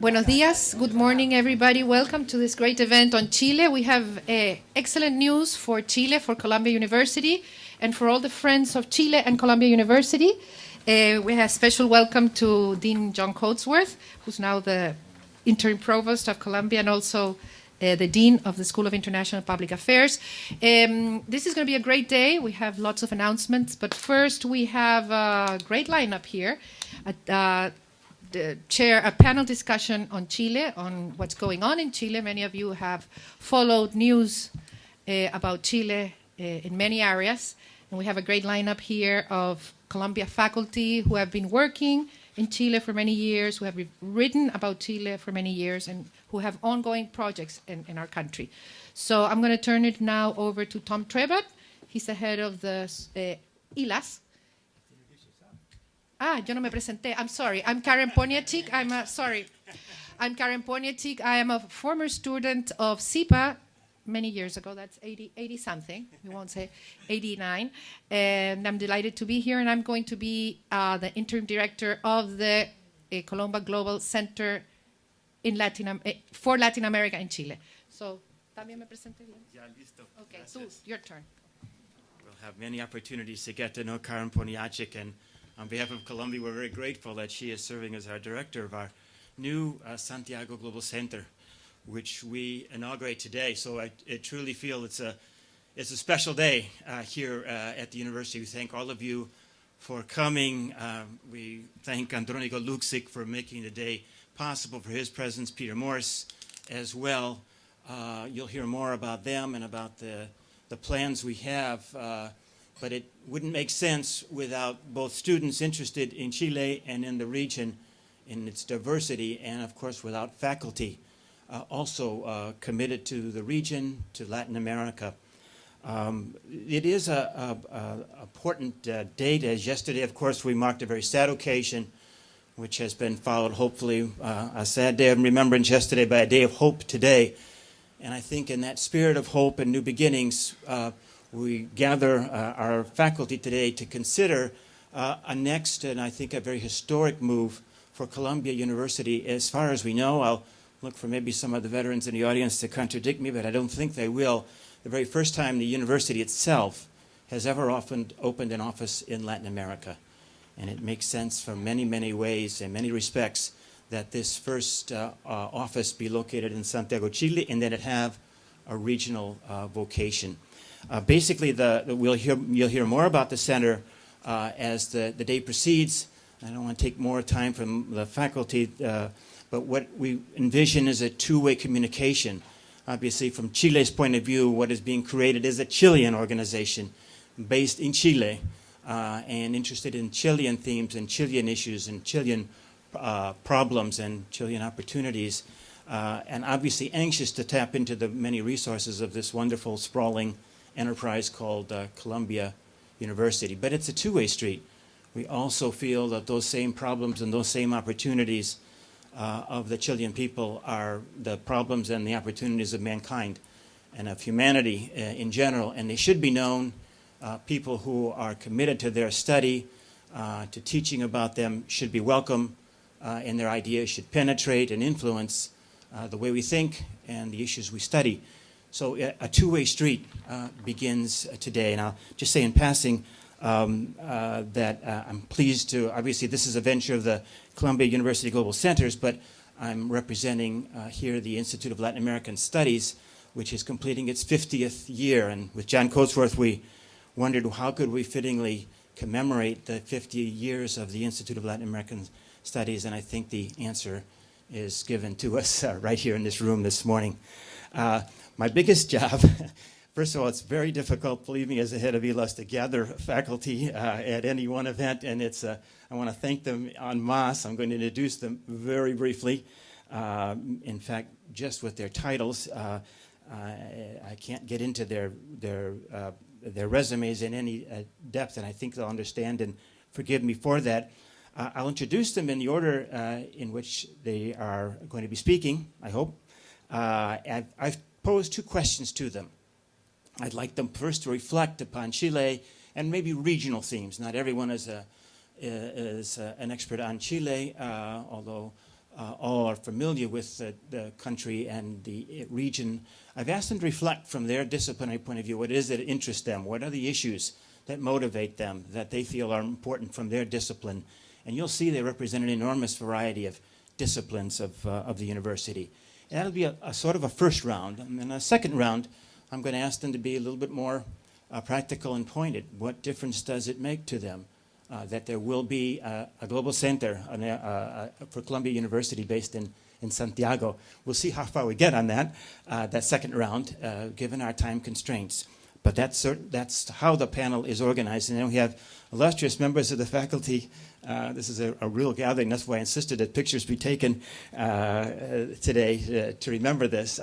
Buenos días. Good morning, everybody. Welcome to this great event on Chile. We have excellent news for Chile, for Columbia University, and for all the friends of Chile and Columbia University. We have special welcome to Dean John Coatsworth, who's now the interim provost of Columbia and also the dean of the School of International Public Affairs. This is going to be a great day. We have lots of announcements, but first we have a great lineup here. Chair a panel discussion on Chile, on what's going on in Chile. Many of you have followed news about Chile in many areas. And we have a great lineup here of Columbia faculty who have been working in Chile for many years, who have written about Chile for many years, and who have ongoing projects in our country. So I'm going to turn it now over to Tom Trebat. He's the head of the ILAS. Yo no me presenté. I'm sorry. I'm Karen Poniachik. I'm Karen Poniachik. I am a former student of SIPA many years ago. That's 80-something. We won't say 89. And I'm delighted to be here. And I'm going to be the interim director of the Colomba Global Center in for Latin America in Chile. So, ¿también me presenté bien? Ya, listo. Okay, so your turn. We'll have many opportunities to get to know Karen Poniachik, and on behalf of Columbia, we're very grateful that she is serving as our director of our new Santiago Global Center, which we inaugurate today. So I truly feel it's a special day here at the university. We thank all of you for coming. We thank Andronico Luxic for making the day possible, for his presence, Peter Morse as well. You'll hear more about them and about the plans we have. But it wouldn't make sense without both students interested in Chile and in the region, in its diversity, and of course without faculty also committed to the region, to Latin America. It is an important date, as yesterday, of course, we marked a very sad occasion, which has been followed, hopefully, a sad day of remembrance yesterday by a day of hope today. And I think in that spirit of hope and new beginnings, we gather our faculty today to consider a next, and I think a very historic move for Columbia University. As far as we know, I'll look for maybe some of the veterans in the audience to contradict me, but I don't think they will. The very first time the university itself has ever opened an office in Latin America. And it makes sense from many, many ways, in many respects, that this first office be located in Santiago, Chile, and that it have a regional vocation. Basically, you'll hear more about the center as the day proceeds. I don't want to take more time from the faculty, but what we envision is a two-way communication. Obviously, from Chile's point of view, what is being created is a Chilean organization based in Chile and interested in Chilean themes and Chilean issues and Chilean problems and Chilean opportunities, and obviously anxious to tap into the many resources of this wonderful, sprawling enterprise called Columbia University. But it's a two-way street. We also feel that those same problems and those same opportunities of the Chilean people are the problems and the opportunities of mankind and of humanity in general, and they should be known. People who are committed to their study, to teaching about them, should be welcome, and their ideas should penetrate and influence the way we think and the issues we study. So a two-way street begins today. And I'll just say in passing that I'm pleased to, obviously this is a venture of the Columbia University Global Centers, but I'm representing here the Institute of Latin American Studies, which is completing its 50th year. And with John Coatsworth, we wondered how could we fittingly commemorate the 50 years of the Institute of Latin American Studies, and I think the answer is given to us right here in this room this morning. My biggest job, first of all, it's very difficult, believe me, as the head of ELUS, to gather faculty at any one event, and I want to thank them en masse. I'm going to introduce them very briefly. In fact, just with their titles, I can't get into their resumes in any depth, and I think they'll understand and forgive me for that. I'll introduce them in the order in which they are going to be speaking, I hope. I've posed two questions to them. I'd like them first to reflect upon Chile and maybe regional themes. Not everyone is an expert on Chile, although all are familiar with the country and the region. I've asked them to reflect from their disciplinary point of view, what it is that interests them, what are the issues that motivate them, that they feel are important from their discipline. And you'll see they represent an enormous variety of disciplines of the university. And that'll be a sort of a first round. And then a second round, I'm going to ask them to be a little bit more practical and pointed. What difference does it make to them that there will be a global center for Columbia University based in Santiago? We'll see how far we get on that second round, given our time constraints. But that's how the panel is organized. And then we have illustrious members of the faculty. This is a real gathering. That's why I insisted that pictures be taken today to remember this.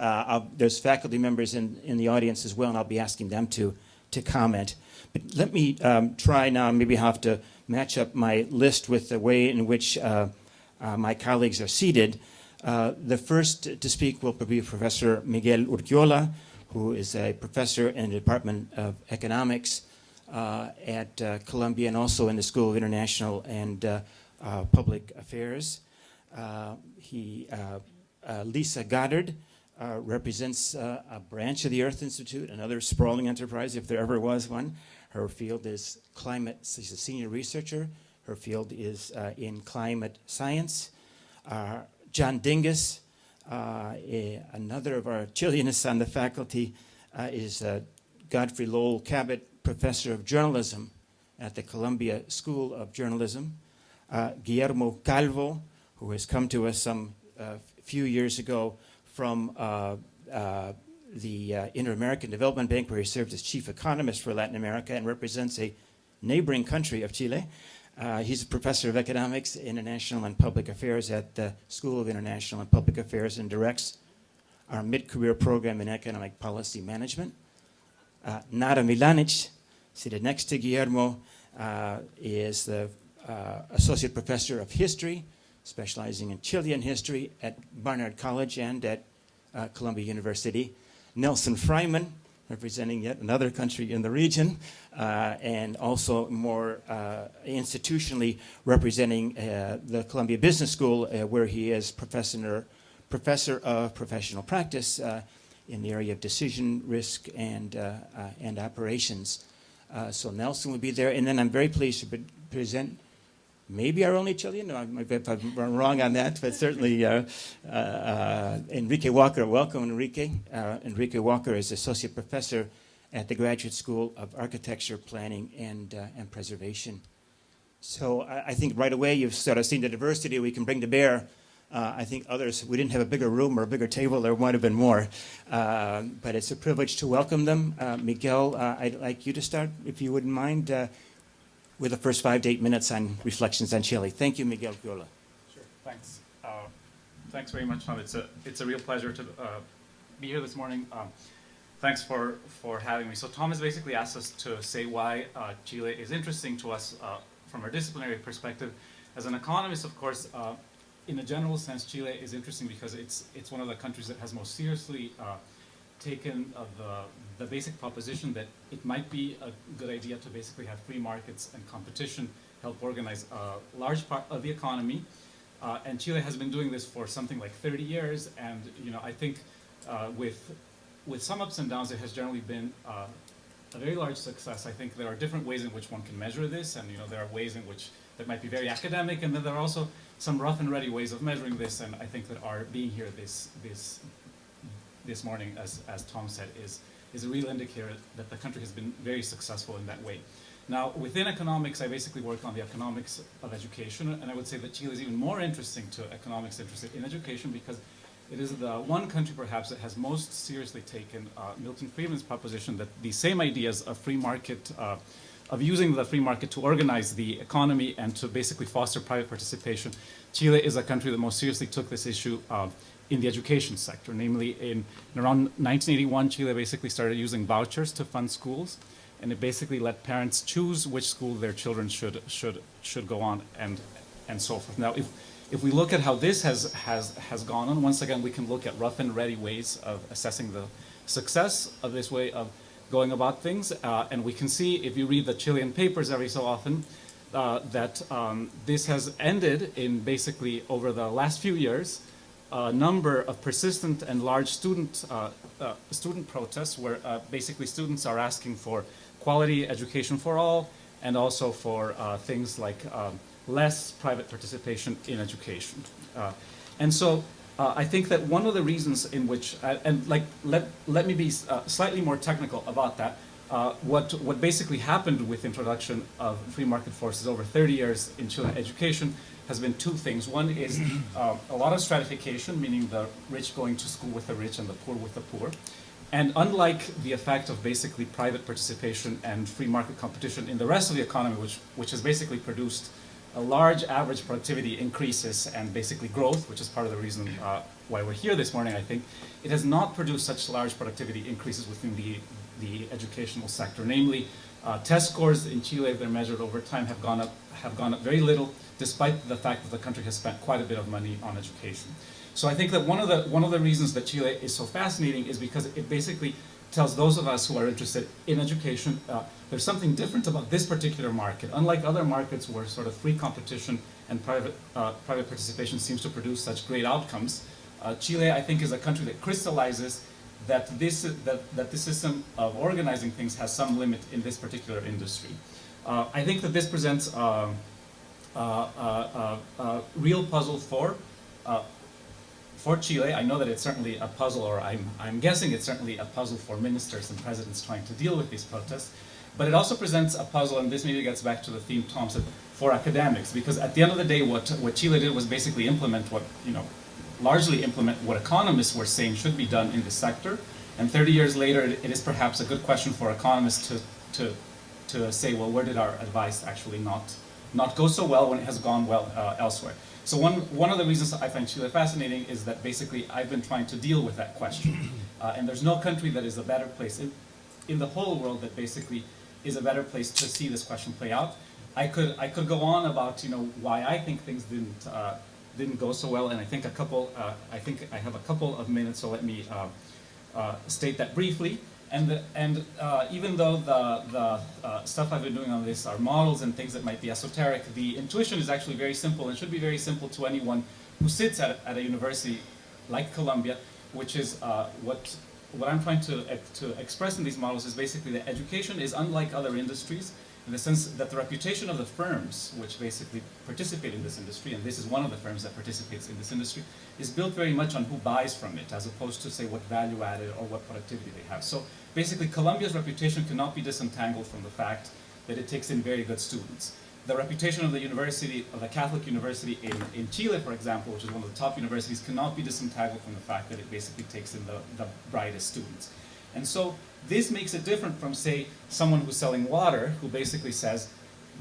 There's faculty members in the audience as well, and I'll be asking them to comment. But let me try now, maybe I have to match up my list with the way in which my colleagues are seated. The first to speak will be Professor Miguel Urquiola, who is a professor in the Department of Economics at Columbia and also in the School of International and Public Affairs. Lisa Goddard represents a branch of the Earth Institute, another sprawling enterprise if there ever was one. Her field is climate. She's a senior researcher. Her field is in climate science. John Dingus, another of our Chileanists on the faculty, is Godfrey Lowell Cabot Professor of Journalism at the Columbia School of Journalism. Guillermo Calvo, who has come to us some few years ago from the Inter-American Development Bank, where he served as chief economist for Latin America and represents a neighboring country of Chile. He's a professor of economics, international and public affairs at the School of International and Public Affairs and directs our mid-career program in economic policy management. Nara Milanich, seated next to Guillermo, is the associate professor of history, specializing in Chilean history at Barnard College and at Columbia University. Nelson Fraiman, representing yet another country in the region, and also more institutionally representing the Columbia Business School, where he is professor of professional practice in the area of decision, risk, and operations. So Nelson will be there, and then I'm very pleased to present maybe our only Chilean. No, if I'm wrong on that, but certainly Enrique Walker. Welcome, Enrique. Enrique Walker is associate professor at the Graduate School of Architecture, Planning, and Preservation. So I think right away you've sort of seen the diversity we can bring to bear. I think others, we didn't have a bigger room or a bigger table, there might have been more. But it's a privilege to welcome them. Miguel, I'd like you to start, if you wouldn't mind, with the first 5 to 8 minutes on reflections on Chile. Thank you, Miguel Urquiola. Sure, thanks. Thanks very much, Tom. It's a real pleasure to be here this morning. Thanks for having me. So Tom has basically asked us to say why Chile is interesting to us from a disciplinary perspective. As an economist, of course, in a general sense, Chile is interesting because it's one of the countries that has most seriously taken the basic proposition that it might be a good idea to basically have free markets and competition help organize a large part of the economy. And Chile has been doing this for something like 30 years. And I think with some ups and downs, it has generally been a very large success. I think there are different ways in which one can measure this. And there are ways in which that might be very academic. And then there are also some rough and ready ways of measuring this. And I think that our being here this morning, as Tom said, is a real indicator that the country has been very successful in that way. Now, within economics, I basically work on the economics of education, and I would say that Chile is even more interesting to economics interested in education because it is the one country, perhaps, that has most seriously taken Milton Friedman's proposition that the same ideas of free market, of using the free market to organize the economy and to basically foster private participation. Chile is a country that most seriously took this issue in the education sector. Namely, in around 1981, Chile basically started using vouchers to fund schools, and it basically let parents choose which school their children should go on, and so forth. Now, if we look at how this has gone on, once again, we can look at rough and ready ways of assessing the success of this way of going about things, and we can see, if you read the Chilean papers every so often, this has ended in basically over the last few years a number of persistent and large student protests where basically students are asking for quality education for all and also for things like less private participation in education. And so I think that one of the reasons in which, let me be slightly more technical about that. What basically happened with introduction of free market forces over 30 years in Chilean education has been two things. One is a lot of stratification, meaning the rich going to school with the rich and the poor with the poor. And unlike the effect of basically private participation and free market competition in the rest of the economy, which has basically produced a large average productivity increases and basically growth, which is part of the reason why we're here this morning, I think, it has not produced such large productivity increases within the educational sector. Namely, test scores in Chile, if they're measured over time, have gone up very little, despite the fact that the country has spent quite a bit of money on education. So I think that one of the reasons that Chile is so fascinating is because it basically tells those of us who are interested in education, there's something different about this particular market. Unlike other markets where sort of free competition and private participation seems to produce such great outcomes, Chile, I think, is a country that crystallizes that this system of organizing things has some limit in this particular industry. I think that this presents a real puzzle for Chile. I know that it's certainly a puzzle, or I'm guessing it's certainly a puzzle for ministers and presidents trying to deal with these protests. But it also presents a puzzle, and this maybe gets back to the theme Tom said, for academics, because at the end of the day, what Chile did was basically largely implement what economists were saying should be done in this sector. And 30 years later, it is perhaps a good question for economists to say, well, where did our advice actually not go so well when it has gone well elsewhere? So one of the reasons I find Chile fascinating is that basically I've been trying to deal with that question. And there's no country that is a better place in the whole world that basically is a better place to see this question play out. I could go on about why I think things didn't go so well, and I think I have a couple of minutes, so let me state that briefly. And even though the stuff I've been doing on this are models and things that might be esoteric, the intuition is actually very simple and should be very simple to anyone who sits at a university like Columbia, which is what I'm trying to express in these models is basically that education is unlike other industries in the sense that the reputation of the firms which basically participate in this industry, and this is one of the firms that participates in this industry, is built very much on who buys from it, as opposed to say what value added or what productivity they have. So basically Columbia's reputation cannot be disentangled from the fact that it takes in very good students. The reputation of the university, of the Catholic University in Chile, for example, which is one of the top universities, cannot be disentangled from the fact that it basically takes in the brightest students. And so this makes it different from, say, someone who's selling water, who basically says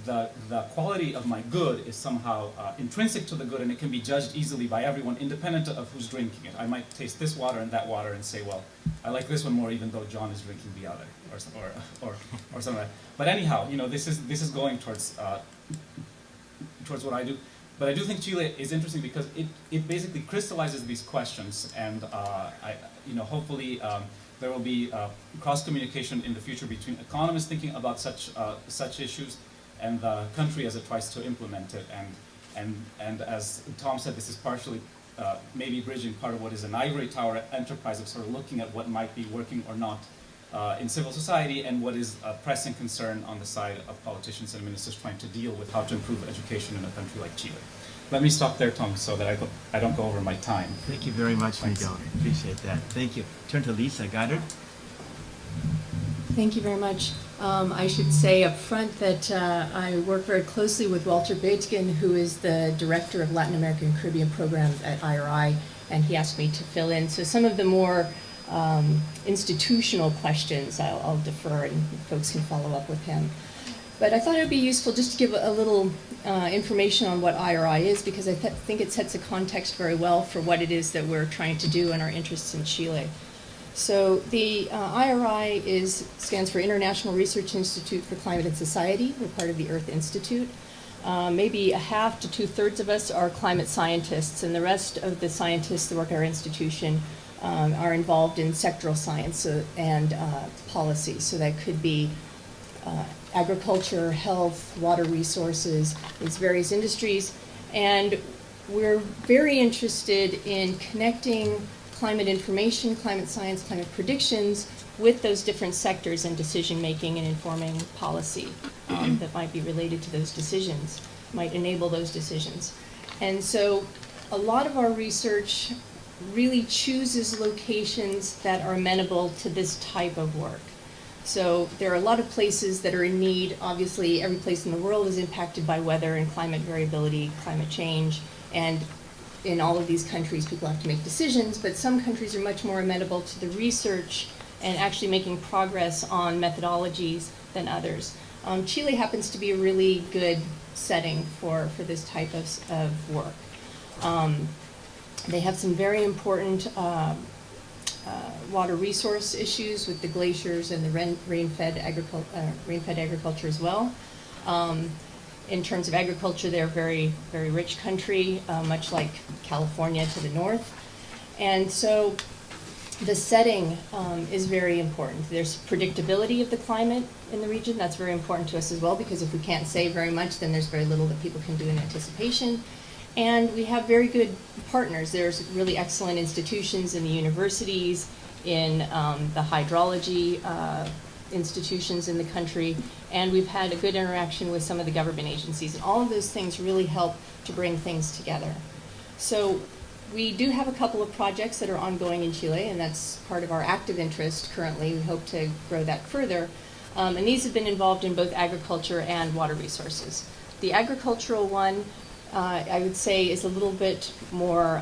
the quality of my good is somehow intrinsic to the good, and it can be judged easily by everyone, independent of who's drinking it. I might taste this water and that water and say, well, I like this one more, even though John is drinking the other, or something like that. But anyhow, this is going towards what I do. But I do think Chile is interesting because it basically crystallizes these questions, and hopefully there will be cross-communication in the future between economists thinking about such issues and the country as it tries to implement it. And as Tom said, this is partially maybe bridging part of what is an ivory tower enterprise of sort of looking at what might be working or not in civil society, and what is a pressing concern on the side of politicians and ministers trying to deal with how to improve education in a country like Chile. Let me stop there, Tom, so that I don't go over my time. Thank you very much, Miguel. Appreciate that. Thank you. Turn to Lisa Goddard. Thank you very much. I should say up front that I work very closely with Walter Bethgen, who is the Director of Latin American and Caribbean Programs at IRI, and he asked me to fill in. So some of the more institutional questions I'll defer, and folks can follow up with him. But I thought it would be useful just to give a little information on what IRI is, because I think it sets a context very well for what it is that we're trying to do and our interests in Chile. So the IRI stands for International Research Institute for Climate and Society. We're part of the Earth Institute. Maybe a half to two-thirds of us are climate scientists, and the rest of the scientists that work at our institution are involved in sectoral science and policy. So that could be agriculture, health, water resources, these various industries. And we're very interested in connecting climate information, climate science, climate predictions with those different sectors in decision making and informing policy that might be related to those decisions, might enable those decisions. And so a lot of our research really chooses locations that are amenable to this type of work. So there are a lot of places that are in need. Obviously, every place in the world is impacted by weather and climate variability, climate change, and in all of these countries, people have to make decisions, but some countries are much more amenable to the research and actually making progress on methodologies than others. Chile happens to be a really good setting for this type of work. They have some very important water resource issues with the glaciers and the rain-fed agriculture as well. In terms of agriculture, they're a very, very rich country, much like California to the north. And so the setting is very important. There's predictability of the climate in the region. That's very important to us as well, because if we can't say very much, then there's very little that people can do in anticipation. And we have very good partners. There's really excellent institutions in the universities, in the hydrology institutions in the country, and we've had a good interaction with some of the government agencies. And all of those things really help to bring things together. So we do have a couple of projects that are ongoing in Chile, and that's part of our active interest currently. We hope to grow that further. And these have been involved in both agriculture and water resources. The agricultural one, I would say, is a little bit more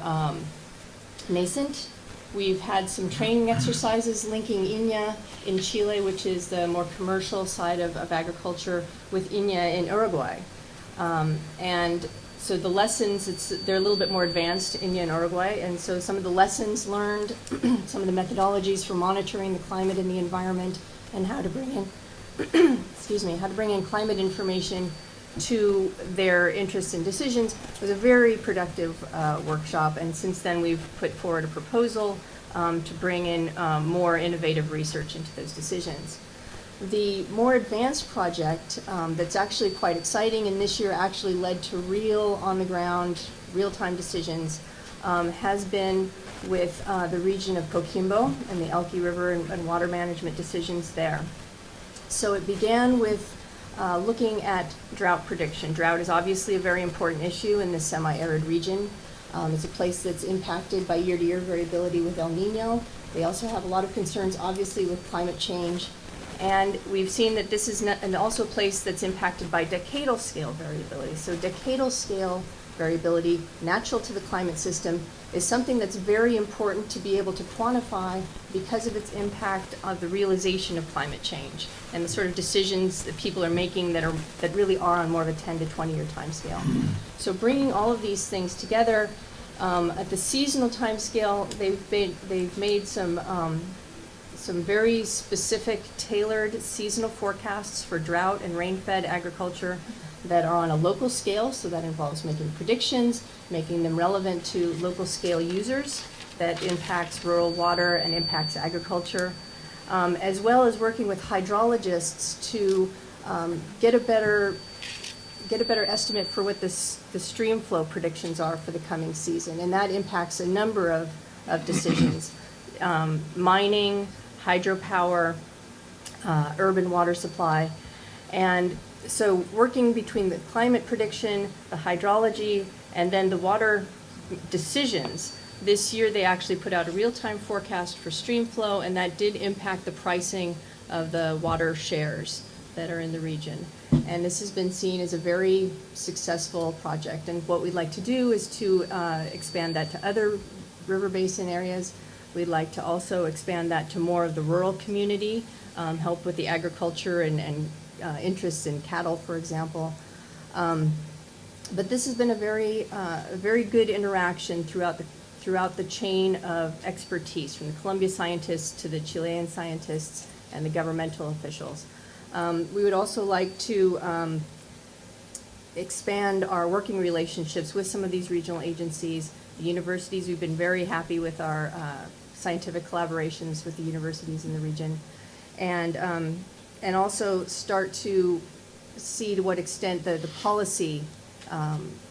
nascent. We've had some training exercises linking INA in Chile, which is the more commercial side of agriculture, with INA in Uruguay. And so the lessons, they're a little bit more advanced, INA in Uruguay, and so some of the lessons learned, some of the methodologies for monitoring the climate and the environment, and how to bring in, excuse me, how to bring in climate information to their interests and decisions, was a very productive workshop. And since then, we've put forward a proposal to bring in more innovative research into those decisions. The more advanced project that's actually quite exciting, and this year actually led to real on-the-ground, real-time decisions, has been with the region of Coquimbo and the Elqui River and water management decisions there. So it began with looking at drought prediction. Drought is obviously a very important issue in this semi-arid region. It's a place that's impacted by year-to-year variability with El Nino. They also have a lot of concerns, obviously, with climate change. And we've seen that this is also a place that's impacted by decadal scale variability. So decadal scale variability, natural to the climate system, is something that's very important to be able to quantify because of its impact on the realization of climate change and the sort of decisions that people are making that really are on more of a 10 to 20-year time scale. So bringing all of these things together, at the seasonal time scale, they've made some very specific, tailored seasonal forecasts for drought and rain-fed agriculture that are on a local scale, so that involves making predictions, making them relevant to local scale users, that impacts rural water and impacts agriculture, as well as working with hydrologists to get a better estimate for what the stream flow predictions are for the coming season, and that impacts a number of decisions. Mining, hydropower, urban water supply, and so working between the climate prediction, the hydrology, and then the water decisions. This year they actually put out a real-time forecast for stream flow, and that did impact the pricing of the water shares that are in the region. And this has been seen as a very successful project. And what we'd like to do is to expand that to other river basin areas. We'd like to also expand that to more of the rural community, help with the agriculture and interests in cattle, for example. But this has been a very good interaction throughout the chain of expertise, from the Colombia scientists to the Chilean scientists and the governmental officials. We would also like to expand our working relationships with some of these regional agencies. The universities, we've been very happy with our scientific collaborations with the universities in the region. And and also start to see to what extent the policy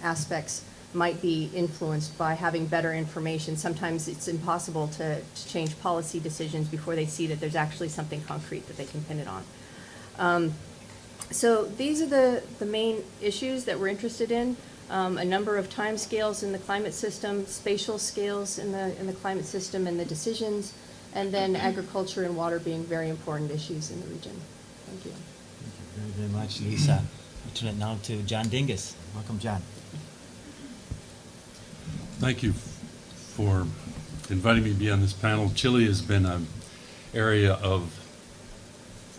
aspects might be influenced by having better information. Sometimes it's impossible to change policy decisions before they see that there's actually something concrete that they can pin it on. So these are the main issues that we're interested in. A number of time scales in the climate system, spatial scales in the climate system and the decisions, and then agriculture and water being very important issues in the region. Thank you. Thank you very, very much, Lisa. I turn it now to John Dingus. Welcome, John. Thank you for inviting me to be on this panel. Chile has been an area of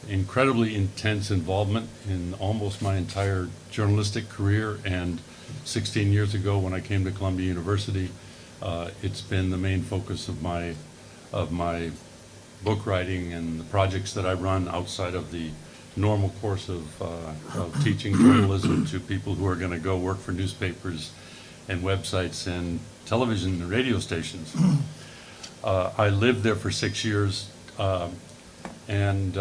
incredibly intense involvement in almost my entire journalistic career, and 16 years ago when I came to Columbia University, it's been the main focus of my book writing and the projects that I run outside of the normal course of teaching journalism to people who are going to go work for newspapers and websites and television and radio stations. I lived there for 6 years, and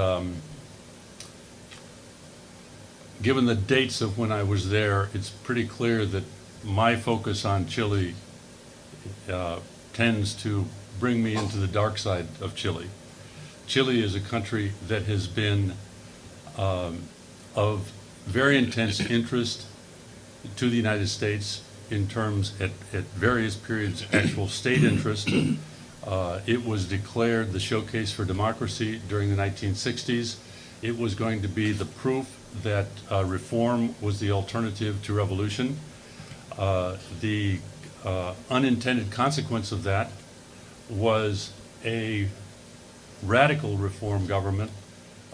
given the dates of when I was there, it's pretty clear that my focus on Chile tends to bring me into the dark side of Chile. Chile is a country that has been of very intense interest to the United States in terms at various periods actual state interest. It was declared the showcase for democracy during the 1960s. It was going to be the proof that reform was the alternative to revolution. The unintended consequence of that was a radical reform government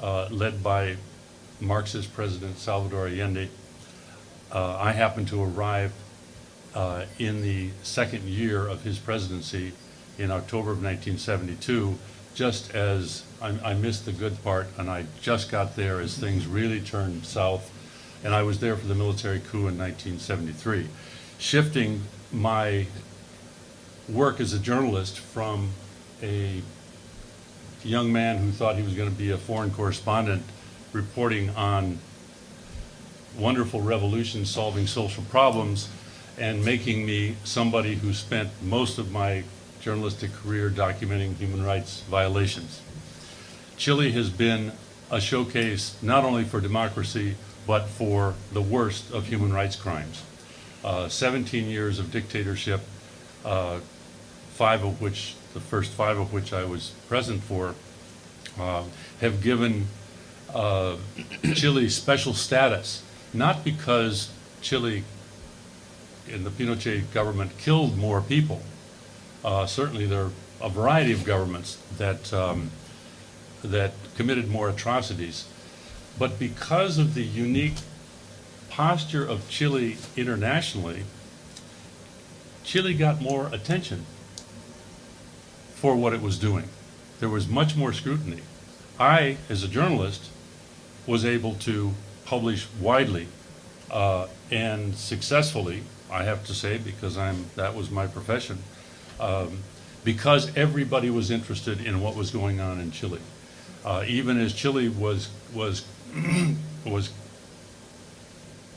led by Marxist President Salvador Allende. I happened to arrive in the second year of his presidency in October of 1972, just as I missed the good part, and I just got there as things really turned south, and I was there for the military coup in 1973, shifting my work as a journalist from a young man who thought he was going to be a foreign correspondent reporting on wonderful revolutions solving social problems, and making me somebody who spent most of my journalistic career documenting human rights violations. Chile has been a showcase not only for democracy, but for the worst of human rights crimes. 17 years of dictatorship, the first five of which I was present for, have given Chile special status, not because Chile and the Pinochet government killed more people. Certainly there are a variety of governments that committed more atrocities, but because of the unique posture of Chile internationally, Chile got more attention for what it was doing. There was much more scrutiny. I, as a journalist, was able to publish widely and successfully, I have to say, because that was my profession, because everybody was interested in what was going on in Chile. Even as Chile was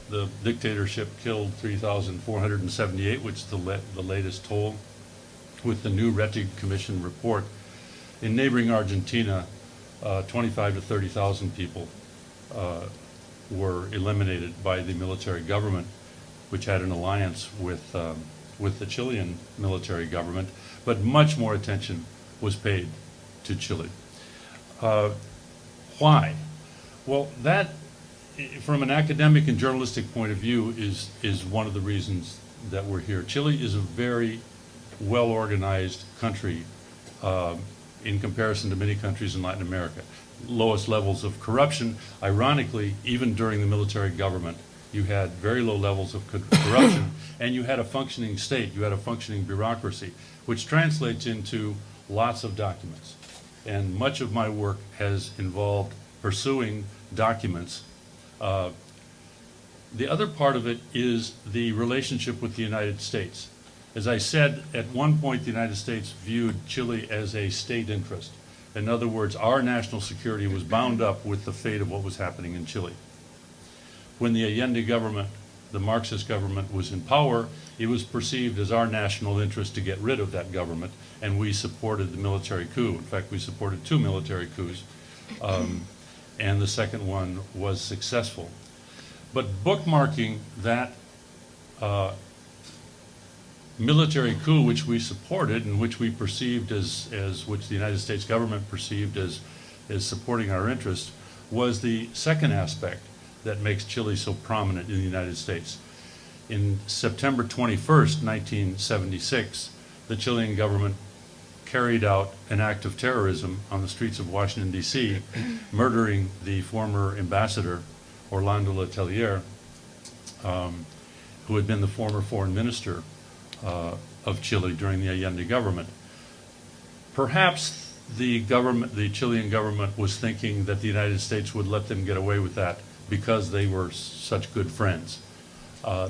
the dictatorship killed 3,478, which is the latest toll, with the new Rethinking Commission report. In neighboring Argentina, 25 to 30,000 people were eliminated by the military government, which had an alliance with the Chilean military government, but much more attention was paid to Chile. Why? Well, that, from an academic and journalistic point of view, is one of the reasons that we're here. Chile is a very well-organized country in comparison to many countries in Latin America. Lowest levels of corruption. Ironically, even during the military government, you had very low levels of corruption, and you had a functioning state, you had a functioning bureaucracy, which translates into lots of documents. And much of my work has involved pursuing documents. The other part of it is the relationship with the United States. As I said, at one point the United States viewed Chile as a state interest. In other words, our national security was bound up with the fate of what was happening in Chile. When the Allende government, the Marxist government, was in power, it was perceived as our national interest to get rid of that government, and we supported the military coup. In fact, we supported 2 military coups, and the second one was successful. But bookmarking that military coup which we supported and which we perceived as which the United States government perceived as supporting our interests was the second aspect that makes Chile so prominent in the United States. In September 21st, 1976, the Chilean government carried out an act of terrorism on the streets of Washington, D.C., murdering the former ambassador, Orlando Letelier, who had been the former foreign minister of Chile during the Allende government. Perhaps the Chilean government was thinking that the United States would let them get away with that because they were such good friends.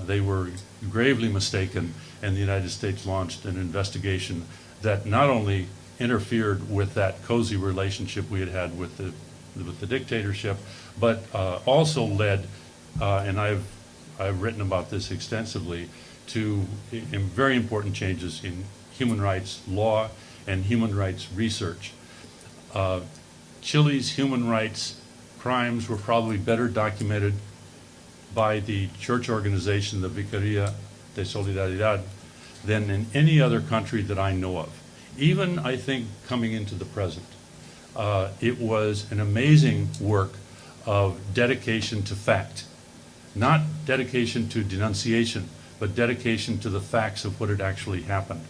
They were gravely mistaken, and the United States launched an investigation that not only interfered with that cozy relationship we had had with the dictatorship, but also led, and I've written about this extensively, to very important changes in human rights law and human rights research. Chile's human rights crimes were probably better documented by the church organization, the Vicaría de Solidaridad, than in any other country that I know of. Even, I think, coming into the present. It was an amazing work of dedication to fact. Not dedication to denunciation, but dedication to the facts of what had actually happened.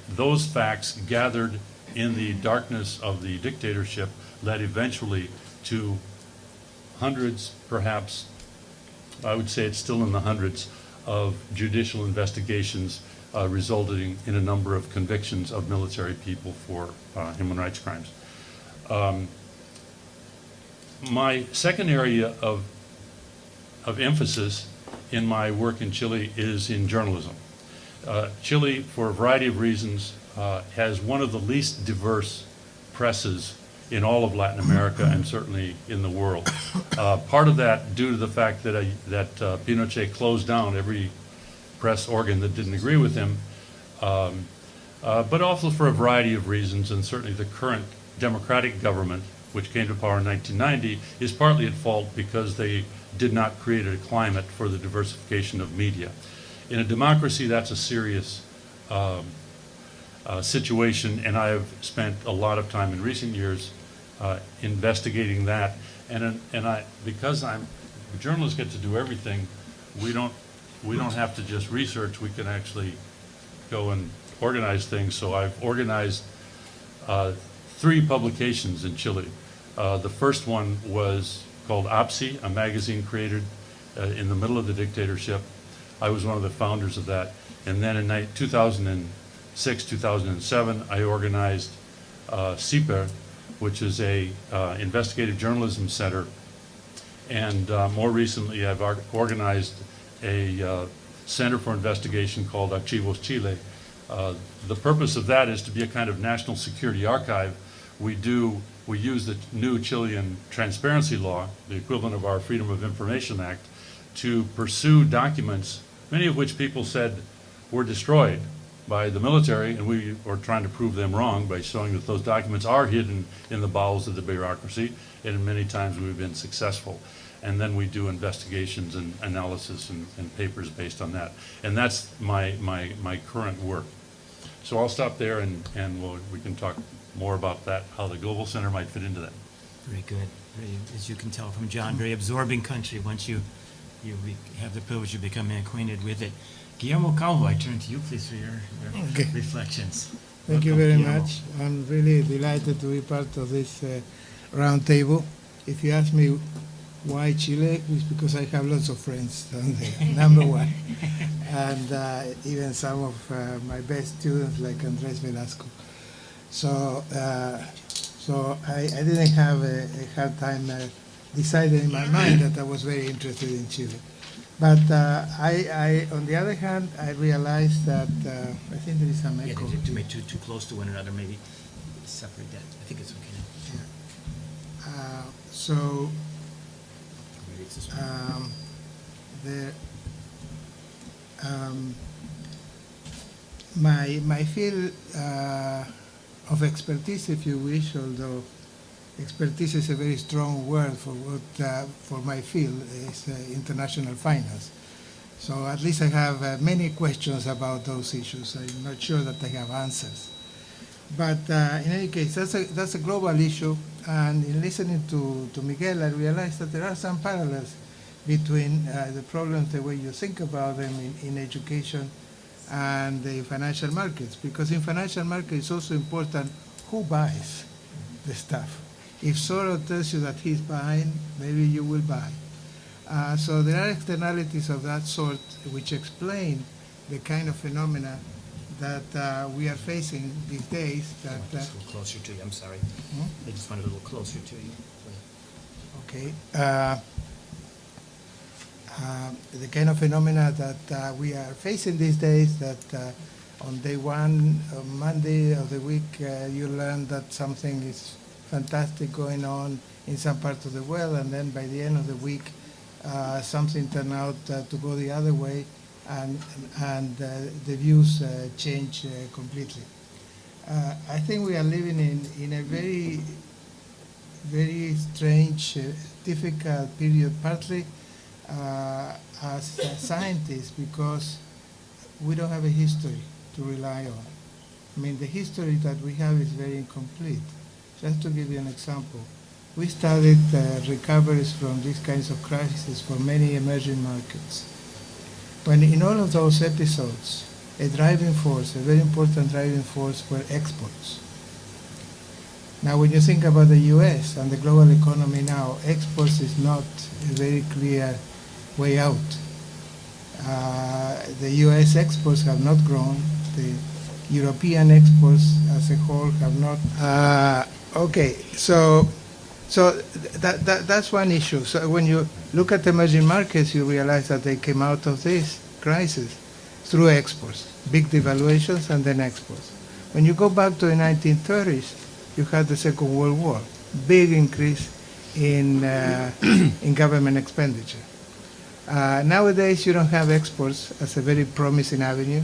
Those facts gathered in the darkness of the dictatorship led eventually to hundreds, perhaps, I would say it's still in the hundreds, of judicial investigations resulting in a number of convictions of military people for human rights crimes. My second area of emphasis in my work in Chile is in journalism. Chile, for a variety of reasons, has one of the least diverse presses in all of Latin America and certainly in the world. Part of that due to the fact that Pinochet closed down every press organ that didn't agree with him, but also for a variety of reasons, and certainly the current democratic government, which came to power in 1990, is partly at fault because they did not create a climate for the diversification of media. In a democracy, that's a serious situation, and I have spent a lot of time in recent years investigating that. And because journalists get to do everything, we don't have to just research. We can actually go and organize things. So I've organized 3 publications in Chile. The first one was called APSI, a magazine created in the middle of the dictatorship. I was one of the founders of that. And then in 2006, 2007, I organized SIPA, which is a investigative journalism center. And more recently, I've organized a center for investigation called Archivos Chile. The purpose of that is to be a kind of national security archive. We use the new Chilean transparency law, the equivalent of our Freedom of Information Act, to pursue documents, many of which people said were destroyed by the military, and we are trying to prove them wrong by showing that those documents are hidden in the bowels of the bureaucracy, and many times we've been successful. And then we do investigations and analysis and papers based on that. And that's my current work. So I'll stop there, and we can talk more about that, how the Global Center might fit into that. Very good. As you can tell from John, very absorbing country. Once you have the privilege of becoming acquainted with it. Guillermo, Calvo, I turn to you, please, for your reflections. Thank you very much. I'm really delighted to be part of this roundtable. If you ask me why Chile, it's because I have lots of friends down there, number one. And even some of my best students, like Andres Velasco. So I didn't have a hard time deciding in my mind that I was very interested in Chile. But I on the other hand, I realized that I think there is some echo. Yeah, too close to one another, maybe. separate that. I think it's okay now. Yeah. So Maybe it's this one. My field of expertise, if you wish, although expertise is a very strong word for what for my field, is international finance. So at least I have many questions about those issues. I'm not sure that I have answers. But in any case, that's a global issue. And in listening to Miguel, I realized that there are some parallels between the problems, the way you think about them in education and the financial markets. Because in financial markets, it's also important who buys the stuff. If Soros tells you that he's buying, maybe you will buy. So there are externalities of that sort which explain the kind of phenomena that we are facing these days. I want this a little closer to you. I'm sorry. I just want it a little closer to you. Okay. The kind of phenomena that we are facing these days, that on day one, Monday of the week, you learn that something is fantastic going on in some part of the world, and then by the end of the week, something turned out to go the other way, and the views change completely. I think we are living in a very, very strange, difficult period, partly as scientists, because we don't have a history to rely on. I mean, the history that we have is very incomplete. Just to give you an example, we studied recoveries from these kinds of crises for many emerging markets. When in all of those episodes, a driving force, a very important driving force, were exports. Now, when you think about the US and the global economy now, exports is not a very clear way out. The US exports have not grown. The European exports as a whole have not. Okay, so that's one issue. So when you look at emerging markets, you realize that they came out of this crisis through exports, big devaluations and then exports. When you go back to the 1930s, you had the Second World War, big increase in government expenditure. Nowadays, you don't have exports as a very promising avenue.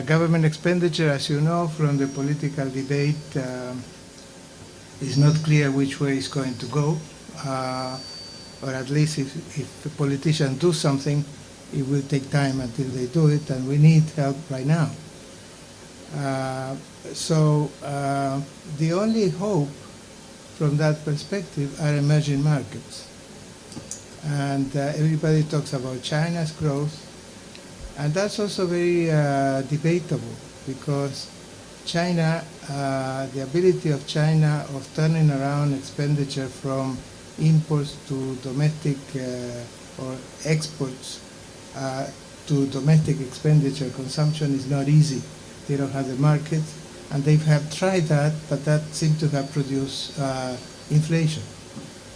Government expenditure, as you know, from the political debate, is not clear which way it's going to go, or at least if the politicians do something, it will take time until they do it, and we need help right now. So the only hope from that perspective are emerging markets. And everybody talks about China's growth, and that's also very debatable, because China, the ability of China of turning around expenditure from imports to domestic or exports to domestic expenditure consumption is not easy. They don't have the market, and they have tried that, but that seems to have produced inflation.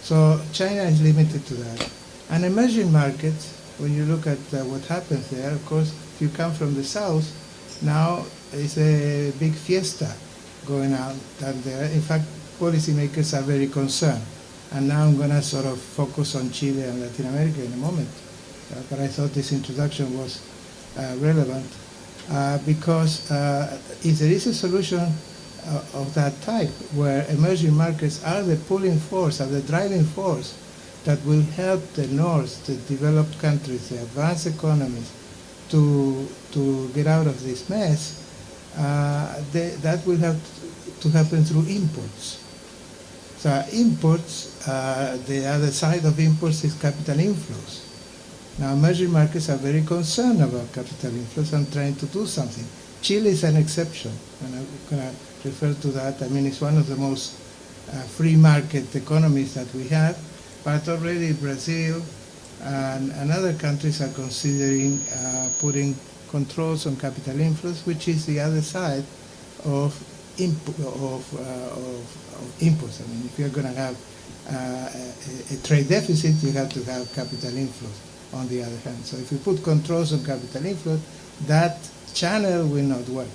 So China is limited to that. And emerging markets, when you look at what happens there, of course, if you come from the south, now it's a big fiesta going on down there. In fact, policymakers are very concerned. And now I'm going to sort of focus on Chile and Latin America in a moment. But I thought this introduction was relevant because if there is a solution of that type, where emerging markets are the pulling force, are the driving force that will help the North, the developed countries, the advanced economies, to get out of this mess, that will have to happen through imports. So imports, the other side of imports is capital inflows. Now, emerging markets are very concerned about capital inflows and trying to do something. Chile is an exception, and I'm going to refer to that. I mean, it's one of the most free market economies that we have, but already Brazil and other countries are considering putting controls on capital inflows, which is the other side of imports. I mean, if you're going to have a trade deficit, you have to have capital inflows on the other hand. So if you put controls on capital inflows, that channel will not work.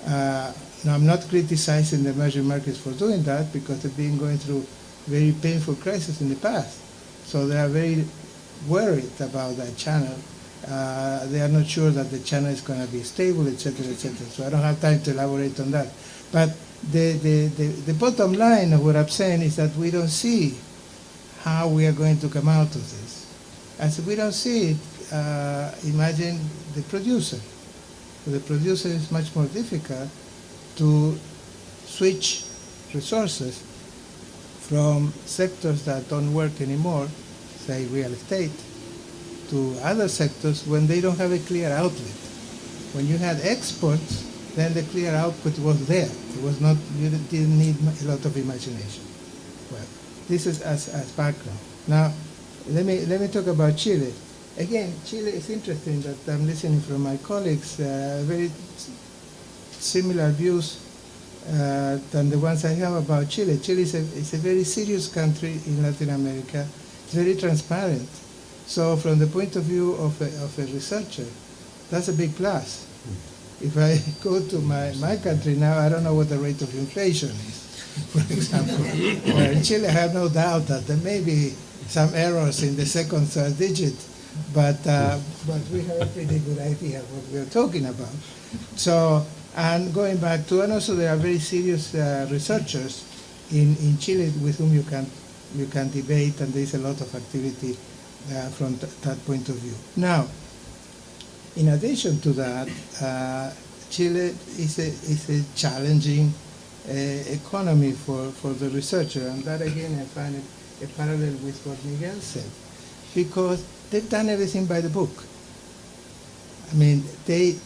Now, I'm not criticizing the emerging markets for doing that because they've been going through very painful crises in the past. So they are very worried about that channel. They are not sure that the channel is going to be stable, etc., etc. So I don't have time to elaborate on that. But the bottom line of what I'm saying is that we don't see how we are going to come out of this. As we don't see it, imagine the producer. For the producer, it's much more difficult to switch resources from sectors that don't work anymore, say real estate, to other sectors when they don't have a clear outlet. When you had exports, then the clear output was there. It was not, you didn't need a lot of imagination. Well, this is as background. Now, let me talk about Chile. Again, Chile is interesting that I'm listening from my colleagues, very similar views than the ones I have about Chile. Chile is a very serious country in Latin America. It's very transparent. So from the point of view of a researcher, that's a big plus. If I go to my country now, I don't know what the rate of inflation is, for example. In Chile, I have no doubt that there may be some errors in the second, third digit, but we have a pretty good idea of what we're talking about. So, and going back to, and also there are very serious researchers in Chile with whom you can debate, and there's a lot of activity from that point of view. Now, in addition to that, Chile is a challenging economy for the researcher, and that again I find it a parallel with what Miguel said, because they've done everything by the book. I mean, they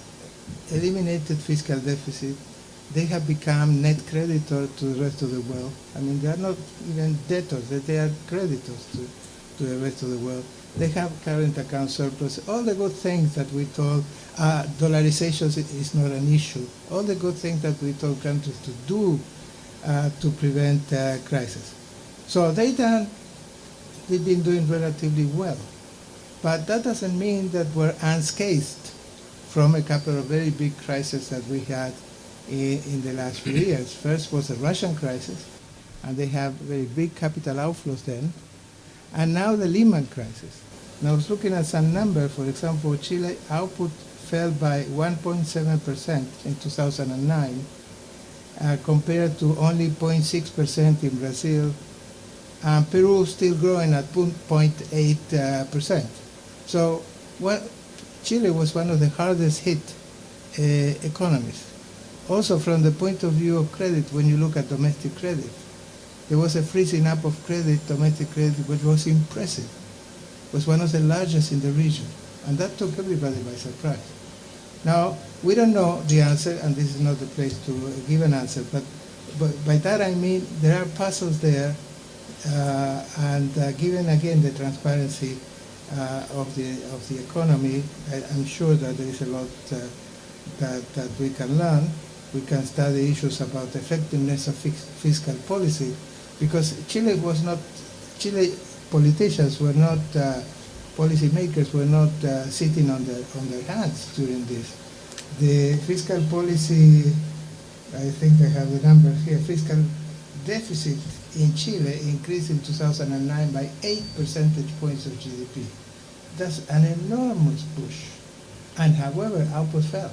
eliminated fiscal deficit. They have become net creditor to the rest of the world. I mean, they are not even debtors, they are creditors to the rest of the world. They have current account surplus. All the good things that we told, dollarization is not an issue. All the good things that we told countries to do to prevent crisis. So they've been doing relatively well. But that doesn't mean that we're unscathed from a couple of very big crises that we had in the last few years. First was the Russian crisis, and they have very big capital outflows then. And now the Lehman crisis. Now I was looking at some number. For example, Chile output fell by 1.7% in 2009 compared to only 0.6% in Brazil, and Peru still growing at 0.8%. So Chile was one of the hardest hit economies. Also from the point of view of credit, when you look at domestic credit, there was a freezing up of credit, domestic credit, which was impressive. It was one of the largest in the region, and that took everybody by surprise. Now, we don't know the answer, and this is not the place to give an answer, but by that I mean there are puzzles there, and given again the transparency of the economy, I'm sure that there is a lot that we can learn. We can study issues about the effectiveness of fiscal policy, because Chile politicians were not, policymakers were not sitting on their hands during this. The fiscal policy, I think I have the numbers here, fiscal deficit in Chile increased in 2009 by 8 percentage points of GDP. That's an enormous push. And however, output fell.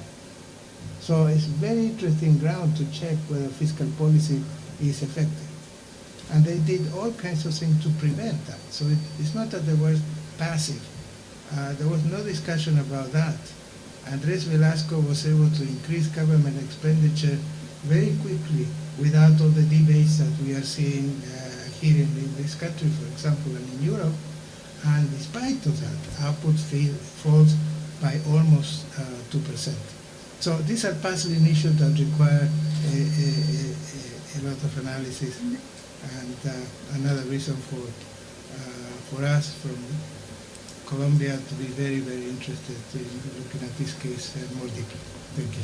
So it's very interesting ground to check whether fiscal policy is effective. And they did all kinds of things to prevent that. So it's not that they were passive. There was no discussion about that. Andrés Velasco was able to increase government expenditure very quickly without all the debates that we are seeing here in this country, for example, and in Europe. And despite of that, output falls by almost 2%. So these are puzzling issues that require a lot of analysis, and another reason for us from Colombia to be very, very interested in looking at this case more deeply. Thank you.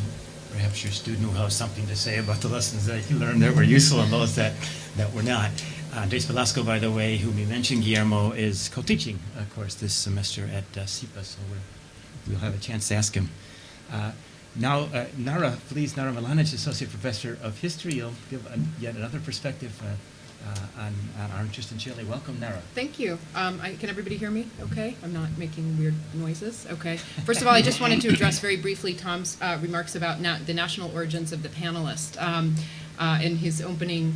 Perhaps your student will have something to say about the lessons that you learned that were useful and those that were not. Andrés Velasco, by the way, whom you mentioned, Guillermo, is co-teaching a course this semester at SIPA, so we'll have a chance to ask him. Now, Nara Milanich, Associate Professor of History, you'll give yet another perspective on our interest in Chile. Welcome, Nara. Thank you. Can everybody hear me okay? I'm not making weird noises? Okay. First of all, I just wanted to address very briefly Tom's remarks about the national origins of the panelist in his opening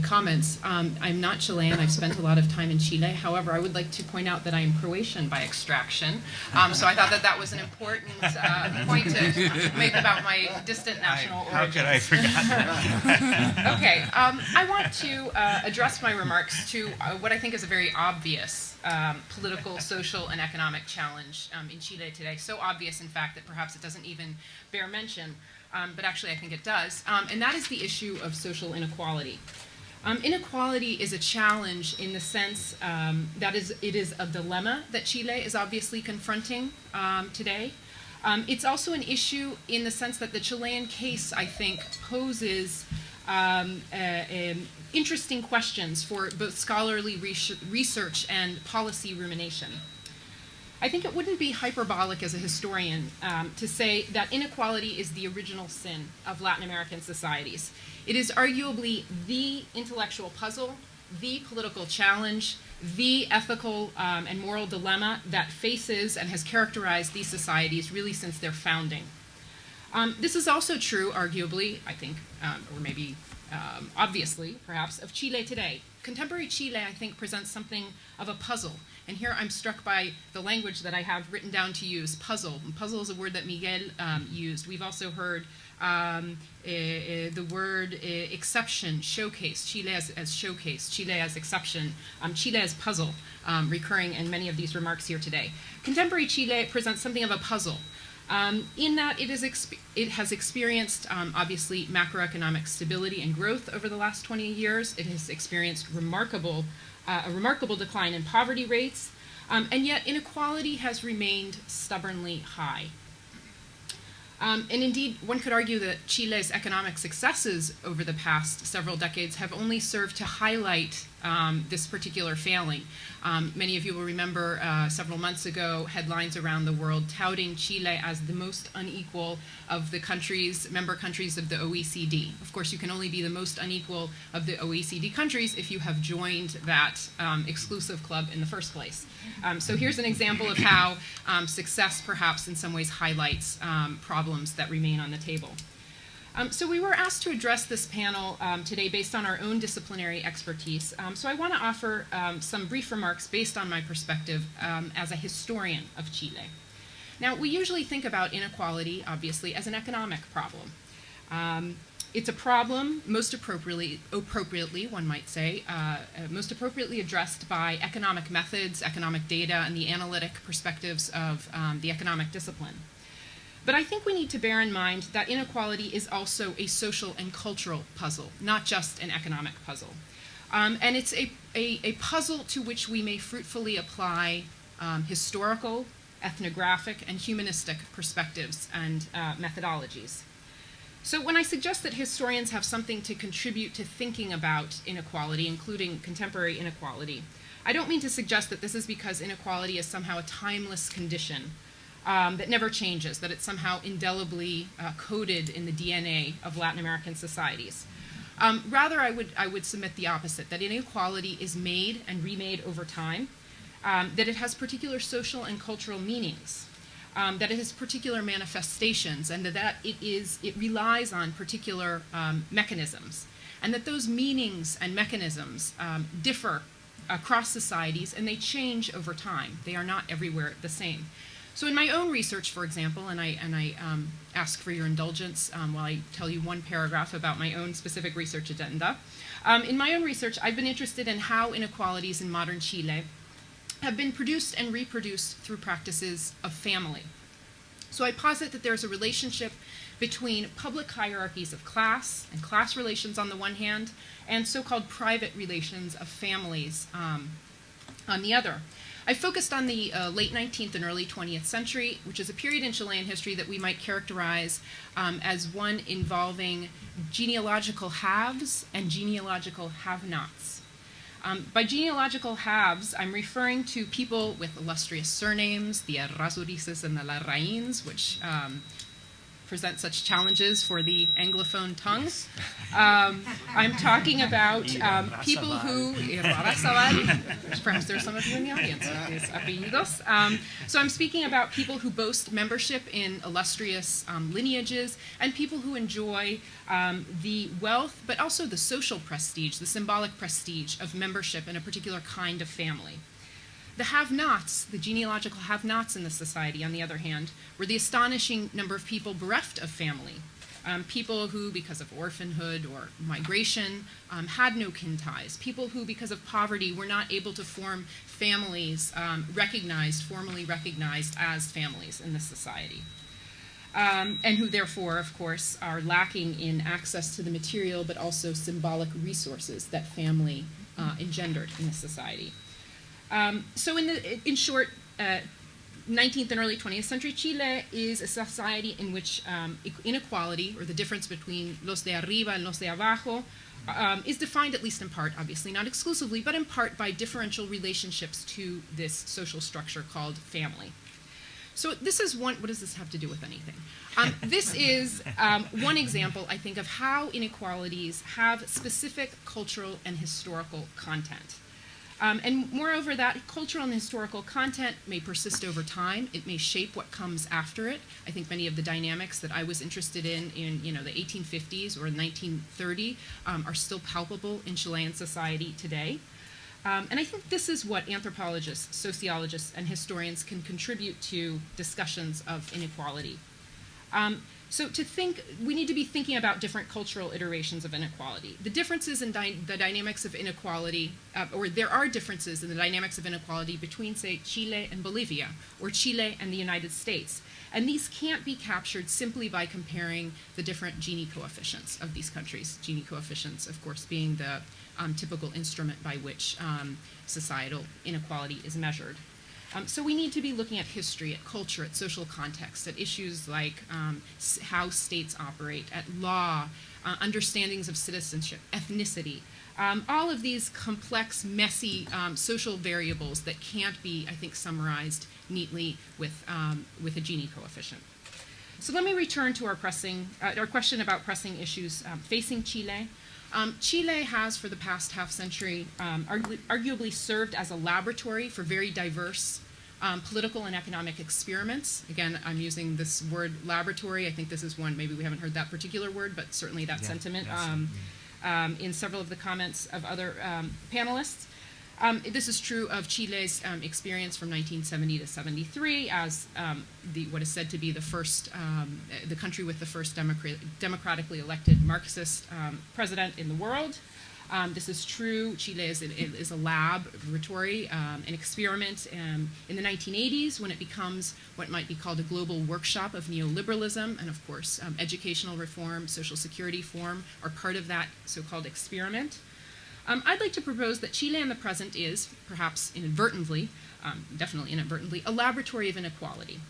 comments. I'm not Chilean. I've spent a lot of time in Chile. However, I would like to point out that I am Croatian by extraction. So I thought that that was an important point to make about my distant national origins. How could I forget that? Okay. I want to address my remarks to what I think is a very obvious political, social, and economic challenge in Chile today. So obvious, in fact, that perhaps it doesn't even bear mention. But actually I think it does, and that is the issue of social inequality. Inequality is a challenge in the sense that it is a dilemma that Chile is obviously confronting today. It's also an issue in the sense that the Chilean case, I think, poses interesting questions for both scholarly research and policy rumination. I think it wouldn't be hyperbolic as a historian to say that inequality is the original sin of Latin American societies. It is arguably the intellectual puzzle, the political challenge, the ethical and moral dilemma that faces and has characterized these societies really since their founding. This is also true, arguably, I think, or maybe obviously, perhaps, of Chile today. Contemporary Chile, I think, presents something of a puzzle. And here I'm struck by the language that I have written down to use, puzzle. And puzzle is a word that Miguel used. We've also heard the word exception, showcase, Chile as showcase, Chile as exception, Chile as puzzle, recurring in many of these remarks here today. Contemporary Chile presents something of a puzzle. In that it has experienced, obviously, macroeconomic stability and growth over the last 20 years. It has experienced a remarkable decline in poverty rates, and yet inequality has remained stubbornly high. And indeed, one could argue that Chile's economic successes over the past several decades have only served to highlight this particular failing. Many of you will remember several months ago headlines around the world touting Chile as the most unequal of the member countries of the OECD. Of course, you can only be the most unequal of the OECD countries if you have joined that exclusive club in the first place. So here's an example of how success perhaps in some ways highlights problems that remain on the table. So we were asked to address this panel today based on our own disciplinary expertise. So I want to offer some brief remarks based on my perspective as a historian of Chile. Now, we usually think about inequality, obviously, as an economic problem. It's a problem most appropriately, one might say, most appropriately addressed by economic methods, economic data, and the analytic perspectives of the economic discipline. But I think we need to bear in mind that inequality is also a social and cultural puzzle, not just an economic puzzle. And it's a puzzle to which we may fruitfully apply historical, ethnographic, and humanistic perspectives and methodologies. So when I suggest that historians have something to contribute to thinking about inequality, including contemporary inequality, I don't mean to suggest that this is because inequality is somehow a timeless condition that never changes, that it's somehow indelibly coded in the DNA of Latin American societies. Rather, I would submit the opposite, that inequality is made and remade over time, that it has particular social and cultural meanings, that it has particular manifestations, and that it relies on particular mechanisms, and that those meanings and mechanisms differ across societies, and they change over time. They are not everywhere the same. So in my own research, for example, and I ask for your indulgence while I tell you one paragraph about my own specific research agenda. In my own research, I've been interested in how inequalities in modern Chile have been produced and reproduced through practices of family. So I posit that there's a relationship between public hierarchies of class and class relations on the one hand, and so-called private relations of families on the other. I focused on the late 19th and early 20th century, which is a period in Chilean history that we might characterize as one involving genealogical haves and genealogical have-nots. By genealogical halves, I'm referring to people with illustrious surnames, the Errázurices and the Larraíns, which present such challenges for the Anglophone tongue. I'm talking about people who, perhaps there's some of you in the audience with these apellidos. So I'm speaking about people who boast membership in illustrious lineages and people who enjoy the wealth, but also the social prestige, the symbolic prestige of membership in a particular kind of family. The have-nots, the genealogical have-nots in the society, on the other hand, were the astonishing number of people bereft of family, people who, because of orphanhood or migration, had no kin ties, people who, because of poverty, were not able to form families formally recognized as families in this society, and who, therefore, of course, are lacking in access to the material but also symbolic resources that family engendered in the society. So in short, 19th and early 20th century Chile is a society in which inequality, or the difference between los de arriba and los de abajo, is defined, at least in part, obviously not exclusively, but in part by differential relationships to this social structure called family. So this is one, what does this have to do with anything? This is one example, I think, of how inequalities have specific cultural and historical content. And moreover, that cultural and historical content may persist over time. It may shape what comes after it. I think many of the dynamics that I was interested in the 1850s or 1930 are still palpable in Chilean society today. And I think this is what anthropologists, sociologists, and historians can contribute to discussions of inequality. So to think, we need to be thinking about different cultural iterations of inequality. The differences in the dynamics of inequality, or there are differences in the dynamics of inequality between, say, Chile and Bolivia, or Chile and the United States. And these can't be captured simply by comparing the different Gini coefficients of these countries. Gini coefficients, of course, being the typical instrument by which societal inequality is measured. So we need to be looking at history, at culture, at social context, at issues like how states operate, at law, understandings of citizenship, ethnicity, all of these complex, messy social variables that can't be, I think, summarized neatly with a Gini coefficient. So let me return to our question about pressing issues facing Chile. Chile has, for the past half century, arguably served as a laboratory for very diverse political and economic experiments. Again, I'm using this word laboratory. I think this is one, maybe we haven't heard that particular word, but certainly that sentiment in several of the comments of other panelists. This is true of Chile's experience from 1970 to 73 as what is said to be the first, the country with the first democratically elected Marxist president in the world. This is true. Chile is a laboratory, an experiment in the 1980s when it becomes what might be called a global workshop of neoliberalism, and of course educational reform, social security reform are part of that so-called experiment. I'd like to propose that Chile in the present is, perhaps inadvertently, definitely inadvertently, a laboratory of inequality.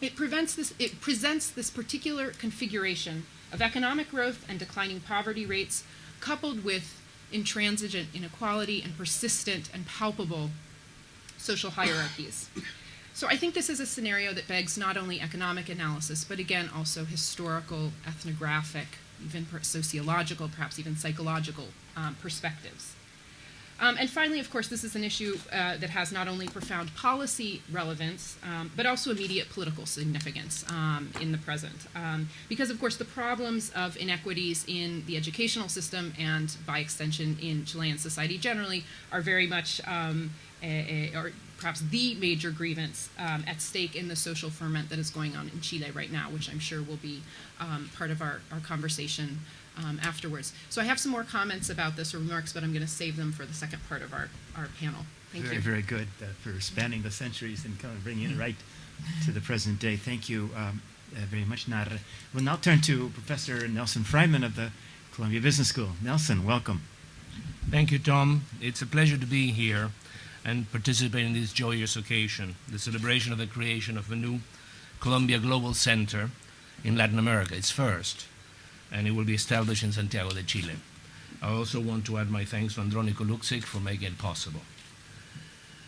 It presents this particular configuration of economic growth and declining poverty rates coupled with intransigent inequality and persistent and palpable social hierarchies. So I think this is a scenario that begs not only economic analysis, but again also historical, ethnographic, even sociological, perhaps even psychological perspectives. And finally, of course, this is an issue that has not only profound policy relevance, but also immediate political significance in the present. Because, of course, the problems of inequities in the educational system and, by extension, in Chilean society generally are very much, or perhaps the major grievance at stake in the social ferment that is going on in Chile right now, which I'm sure will be part of our conversation afterwards. So I have some more comments about this or remarks, but I'm going to save them for the second part of our panel. Thank you. Very good for spanning the centuries and kind of bringing it right to the present day. Thank you very much, Nara. We'll now turn to Professor Nelson Fraiman of the Columbia Business School. Nelson, welcome. Thank you, Tom. It's a pleasure to be here and participate in this joyous occasion, the celebration of the creation of a new Columbia Global Center in Latin America. It's first, and it will be established in Santiago de Chile. I also want to add my thanks to Andronico Luksic for making it possible.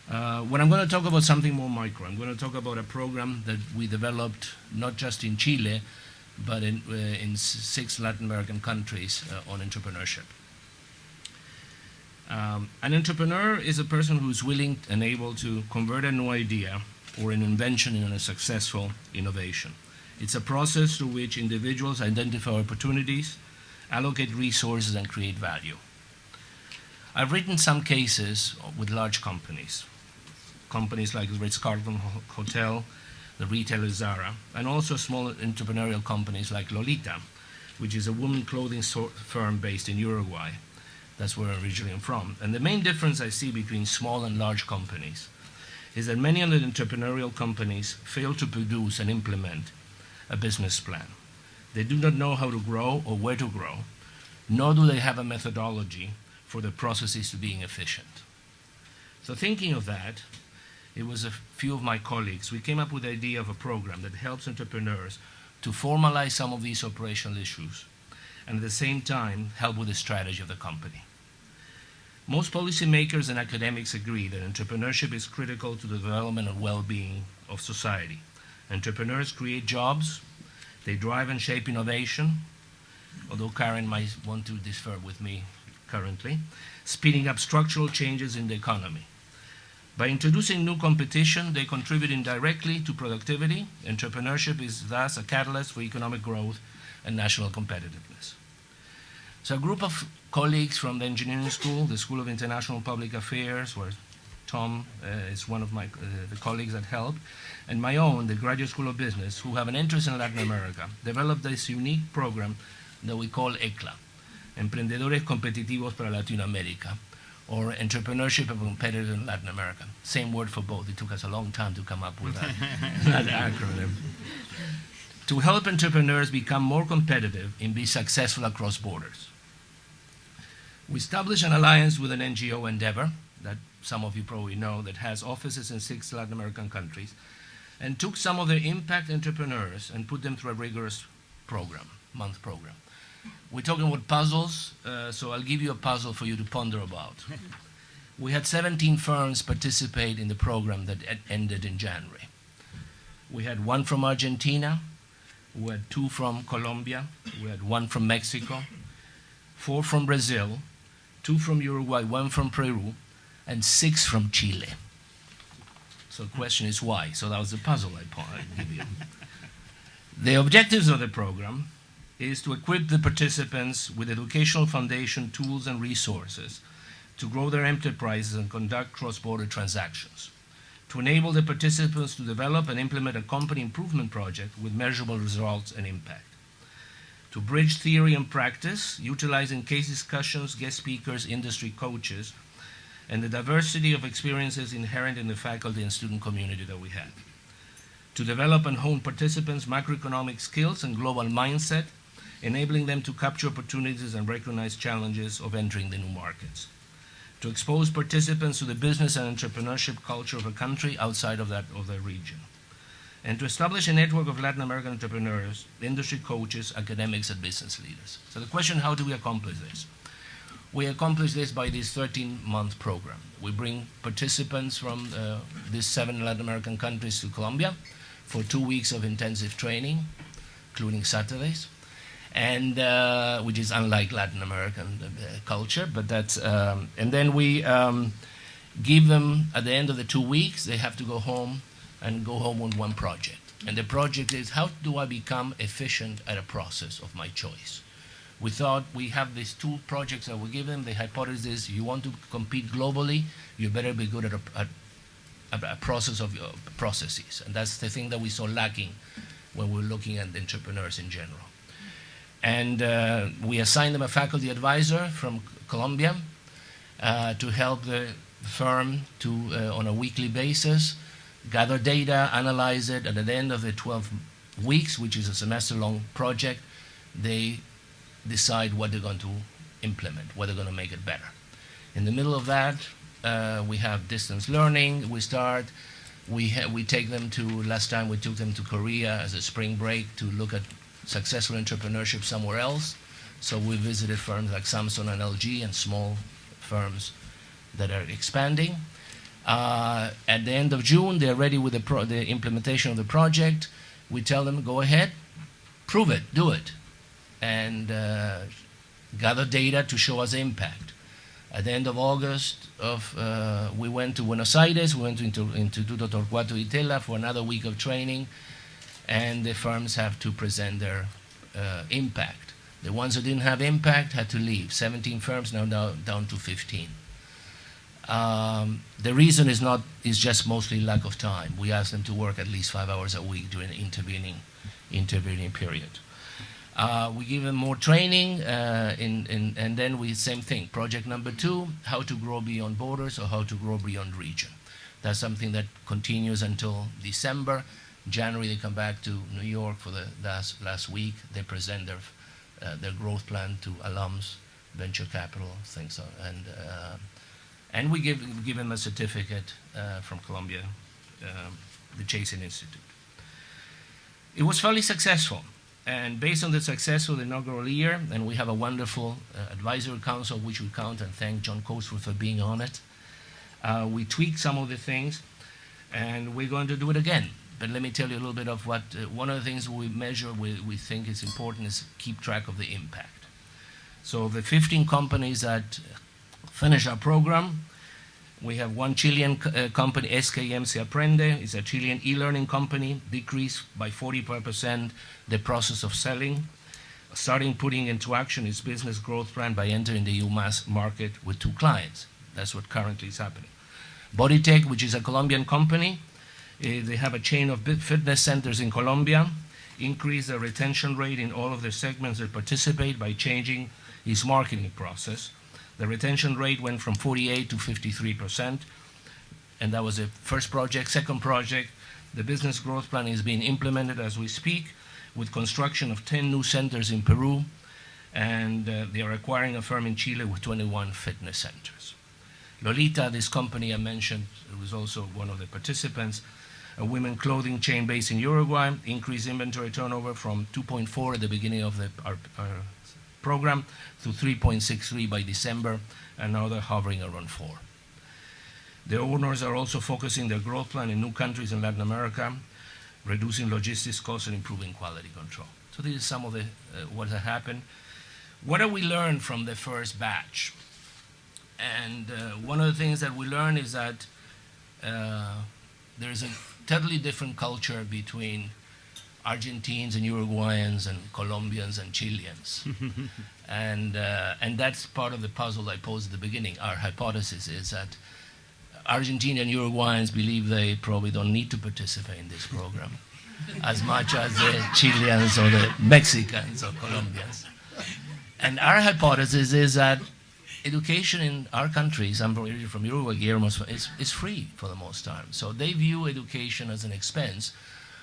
When I'm going to talk about something more micro, I'm going to talk about a program that we developed not just in Chile, but in 6 Latin American countries on entrepreneurship. An entrepreneur is a person who's willing and able to convert a new idea or an invention into a successful innovation. It's a process through which individuals identify opportunities, allocate resources, and create value. I've written some cases with large companies like the Ritz-Carlton Hotel, the retailer Zara, and also small entrepreneurial companies like Lolita, which is a women's clothing firm based in Uruguay. That's where originally I'm from. And the main difference I see between small and large companies is that many of the entrepreneurial companies fail to produce and implement a business plan. They do not know how to grow or where to grow, nor do they have a methodology for the processes to being efficient. So thinking of that, it was a few of my colleagues, we came up with the idea of a program that helps entrepreneurs to formalize some of these operational issues and at the same time help with the strategy of the company. Most policymakers and academics agree that entrepreneurship is critical to the development and well-being of society. Entrepreneurs create jobs, they drive and shape innovation, although Karen might want to differ with me currently, speeding up structural changes in the economy. By introducing new competition, they contribute indirectly to productivity. Entrepreneurship is thus a catalyst for economic growth and national competitiveness. So a group of colleagues from the engineering school, the School of International Public Affairs, where Tom is one of the colleagues that helped, and my own, the Graduate School of Business, who have an interest in Latin America, developed this unique program that we call ECLA, Emprendedores Competitivos para Latinoamérica, or Entrepreneurship and Competitive in Latin America. Same word for both. It took us a long time to come up with that acronym. To help entrepreneurs become more competitive and be successful across borders. We established an alliance with an NGO endeavor that some of you probably know that has offices in 6 Latin American countries and took some of their impact entrepreneurs and put them through a rigorous month program. We're talking about puzzles, so I'll give you a puzzle for you to ponder about. We had 17 firms participate in the program that ended in January. We had 1 from Argentina, we had 2 from Colombia, we had 1 from Mexico, 4 from Brazil, 2 from Uruguay, 1 from Peru, and 6 from Chile. So the question is why? So that was the puzzle I give you. The objectives of the program is to equip the participants with educational foundation tools and resources to grow their enterprises and conduct cross-border transactions, to enable the participants to develop and implement a company improvement project with measurable results and impact, to bridge theory and practice, utilizing case discussions, guest speakers, industry coaches, and the diversity of experiences inherent in the faculty and student community that we have, to develop and hone participants' macroeconomic skills and global mindset, enabling them to capture opportunities and recognize challenges of entering the new markets, to expose participants to the business and entrepreneurship culture of a country outside of the region, and to establish a network of Latin American entrepreneurs, industry coaches, academics, and business leaders. So the question, how do we accomplish this? We accomplish this by this 13-month program. We bring participants from these 7 Latin American countries to Colombia for 2 weeks of intensive training, including Saturdays, and which is unlike Latin American culture, but that's, and then we give them, at the end of the 2 weeks, they have to go home with 1 project. And the project is, how do I become efficient at a process of my choice? We thought we have these 2 projects that we give them. The hypothesis is, you want to compete globally, you better be good at a process of your processes. And that's the thing that we saw lacking when we're looking at entrepreneurs in general. And we assigned them a faculty advisor from Colombia to help the firm to, on a weekly basis, gather data, analyze it, and at the end of the 12 weeks, which is a semester-long project, they decide what they're going to implement, what they're going to make it better. In the middle of that, we have distance learning. We take them to, last time we took them to Korea as a spring break to look at successful entrepreneurship somewhere else. So we visited firms like Samsung and LG and small firms that are expanding. At the end of June, they're ready with the implementation of the project. We tell them, go ahead, prove it, do it, and gather data to show us impact. At the end of August, we went to Buenos Aires, we went to Instituto Torcuato Di Tella for another week of training, and the firms have to present their impact. The ones who didn't have impact had to leave. 17 firms now down to 15. The reason is just mostly lack of time. We ask them to work at least 5 hours a week during the intervening period. We give them more training, and then same thing. Project number 2, how to grow beyond borders or how to grow beyond region. That's something that continues until December. January, they come back to New York for the last week. They present their growth plan to alums, venture capital, things, and we give them a certificate from Columbia, the Chasing Institute. It was fairly successful. And based on the success of the inaugural year, and we have a wonderful advisory council, which we count and thank John Coatsworth for being on it. We tweaked some of the things, and we're going to do it again. But let me tell you a little bit of what, one of the things we measure, we think is important, is keep track of the impact. So the 15 companies that finish our program, we have one Chilean company, SKM Se Aprende. It's a Chilean e-learning company, decreased by 45% the process of selling, starting putting into action its business growth plan by entering the U.S. market with 2 clients. That's what currently is happening. Bodytech, which is a Colombian company, they have a chain of fitness centers in Colombia, increased the retention rate in all of the segments that participate by changing its marketing process. The retention rate went from 48 to 53%, and that was the first project. Second project, the business growth plan is being implemented as we speak, with construction of 10 new centers in Peru, and they are acquiring a firm in Chile with 21 fitness centers. Lolita, this company I mentioned, was also one of the participants, a women clothing chain based in Uruguay, increased inventory turnover from 2.4 at the beginning of our program to 3.63 by December, and now they're hovering around 4. The owners are also focusing their growth plan in new countries in Latin America, reducing logistics costs and improving quality control. So this is some of what has happened. What have we learned from the first batch? And one of the things that we learned is that there's a totally different culture between Argentines and Uruguayans and Colombians and Chileans. and that's part of the puzzle I posed at the beginning. Our hypothesis is that Argentinians and Uruguayans believe they probably don't need to participate in this program as much as the Chileans or the Mexicans or Colombians. And our hypothesis is that education in our countries, I'm originally from Uruguay, Guillermo, is free for the most time. So they view education as an expense,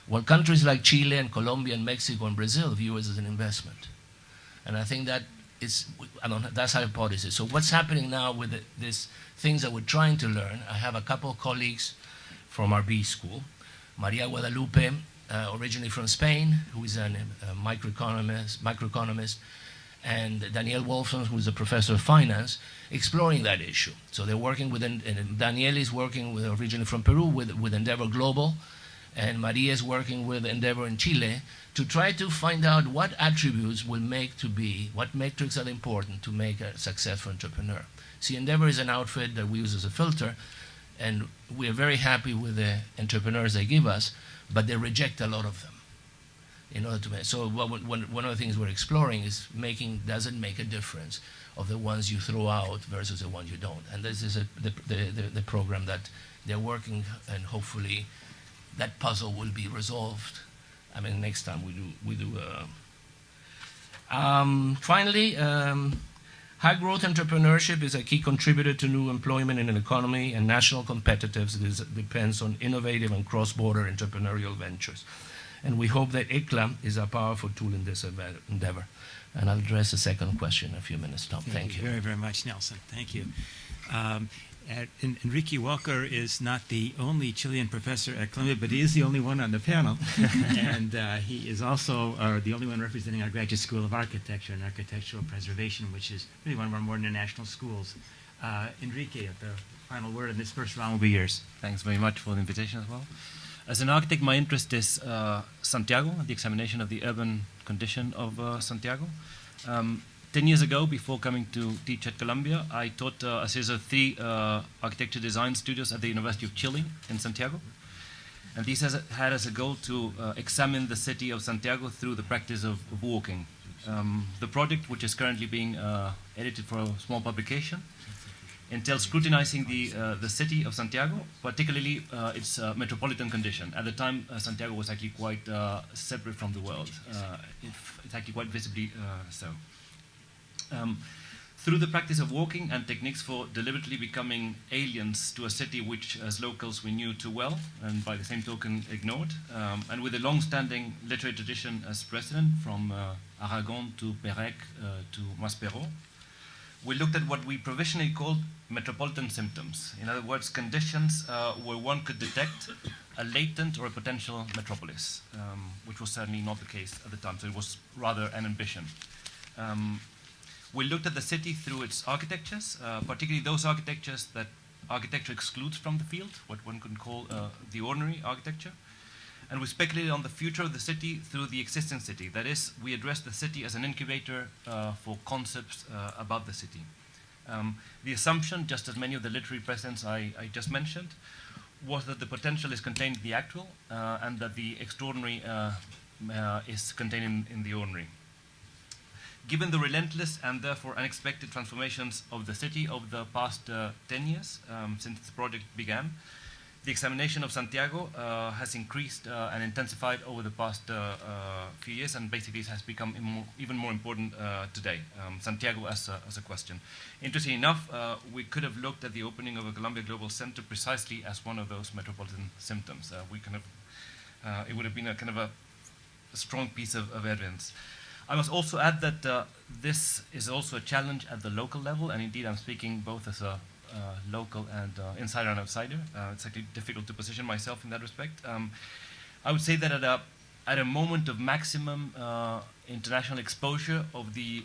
while countries like Chile and Colombia and Mexico and Brazil view it as an investment. And I think that that's our hypothesis. So what's happening now with these things that we're trying to learn, I have a couple of colleagues from our B school, Maria Guadalupe, originally from Spain, who is a microeconomist, and Danielle Wolfson, who is a professor of finance, exploring that issue. So they're working with, and Danielle is working with, originally from Peru, with Endeavor Global, and Maria is working with Endeavor in Chile to try to find out what attributes will make to be, what metrics are important to make a successful entrepreneur. See, Endeavor is an outfit that we use as a filter, and we are very happy with the entrepreneurs they give us, but they reject a lot of them. In order to make, so one of the things we're exploring is does it make a difference of the ones you throw out versus the ones you don't? And this is the program that they're working, and hopefully that puzzle will be resolved. I mean, next time we do. Finally, high growth entrepreneurship is a key contributor to new employment in an economy and national competitiveness that depends on innovative and cross-border entrepreneurial ventures. And we hope that ICLA is a powerful tool in this endeavor. And I'll address the second question in a few minutes, Tom. Thank you. Very, very much, Nelson. Thank you. Enrique Walker is not the only Chilean professor at Columbia, but he is the only one on the panel. And he is also the only one representing our Graduate School of Architecture and Architectural Preservation, which is really one of our more international schools. Enrique, the final word in this first round will be yours. Thanks very much for the invitation as well. As an architect, my interest is Santiago, the examination of the urban condition of Santiago. 10 years ago, before coming to teach at Columbia, I taught a series of 3 architecture design studios at the University of Chile in Santiago. And these had as a goal to examine the city of Santiago through the practice of walking. The project, which is currently being edited for a small publication, entails scrutinizing the city of Santiago, particularly its metropolitan condition. At the time, Santiago was actually quite separate from the world. It's actually quite visibly so. Through the practice of walking and techniques for deliberately becoming aliens to a city which, as locals, we knew too well, and by the same token, ignored, and with a long-standing literary tradition as precedent, from Aragon to Pérec to Maspero, we looked at what we provisionally called metropolitan symptoms. In other words, conditions where one could detect a latent or a potential metropolis, which was certainly not the case at the time, so it was rather an ambition. We looked at the city through its architectures, particularly those architectures that architecture excludes from the field, what one could call the ordinary architecture. And we speculated on the future of the city through the existing city. That is, we addressed the city as an incubator for concepts about the city. The assumption, just as many of the literary precedents I just mentioned, was that the potential is contained in the actual and that the extraordinary is contained in the ordinary. Given the relentless and therefore unexpected transformations of the city over the past 10 years since the project began, the examination of Santiago has increased and intensified over the past few years, and basically it has become even more important today. Santiago as a question. Interestingly enough, we could have looked at the opening of a Columbia Global Center precisely as one of those metropolitan symptoms. It would have been a kind of a strong piece of evidence. I must also add that this is also a challenge at the local level, and indeed I'm speaking both as a local and insider and outsider. It's actually difficult to position myself in that respect. I would say that at a moment of maximum international exposure of the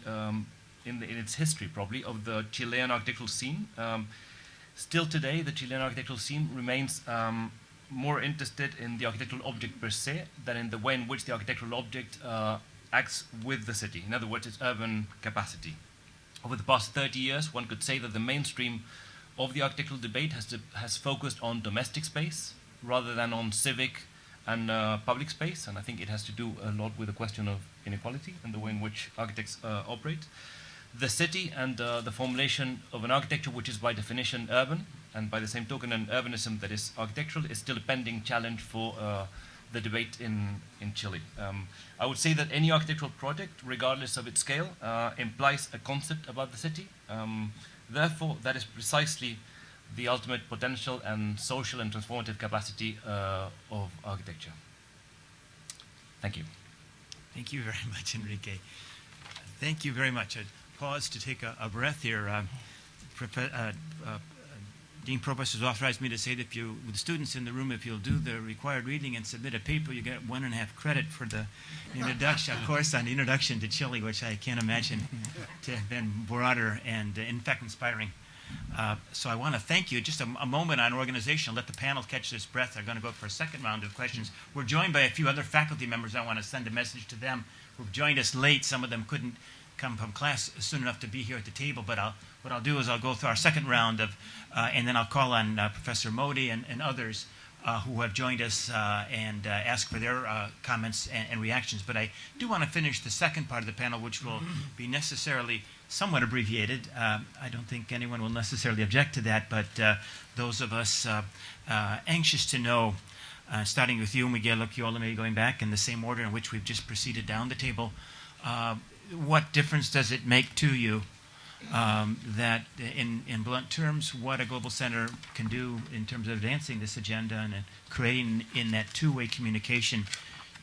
in its history probably of the Chilean architectural scene, still today the Chilean architectural scene remains more interested in the architectural object per se than in the way in which the architectural object acts with the city. In other words, its urban capacity. Over the past 30 years, one could say that the mainstream of the architectural debate has focused on domestic space rather than on civic and public space, and I think it has to do a lot with the question of inequality and the way in which architects operate. The city and the formulation of an architecture which is by definition urban, and by the same token an urbanism that is architectural, is still a pending challenge for the debate in Chile. I would say that any architectural project, regardless of its scale, implies a concept about the city. Therefore, that is precisely the ultimate potential and social and transformative capacity of architecture. Thank you. Thank you very much, Enrique. Thank you very much. I'd pause to take a breath here. Dean Provost has authorized me to say that if you, with the students in the room, if you'll do the required reading and submit a paper, you get 1.5 credit for the introduction, of course, on the introduction to Chile, which I can't imagine to have been broader and, in fact, inspiring. So I want to thank you. Just a moment on organization. Let the panel catch this breath. They're going to go for a second round of questions. We're joined by a few other faculty members. I want to send a message to them who've joined us late. Some of them couldn't come from class soon enough to be here at the table, but what I'll do is I'll go through our second round of, and then I'll call on Professor Modi and others who have joined us and ask for their comments and reactions. But I do want to finish the second part of the panel, which will be necessarily somewhat abbreviated. I don't think anyone will necessarily object to that, but those of us anxious to know, starting with you, Miguel Urquiola, maybe going back in the same order in which we've just proceeded down the table, what difference does it make to you that, in blunt terms, what a global center can do in terms of advancing this agenda and creating in that two-way communication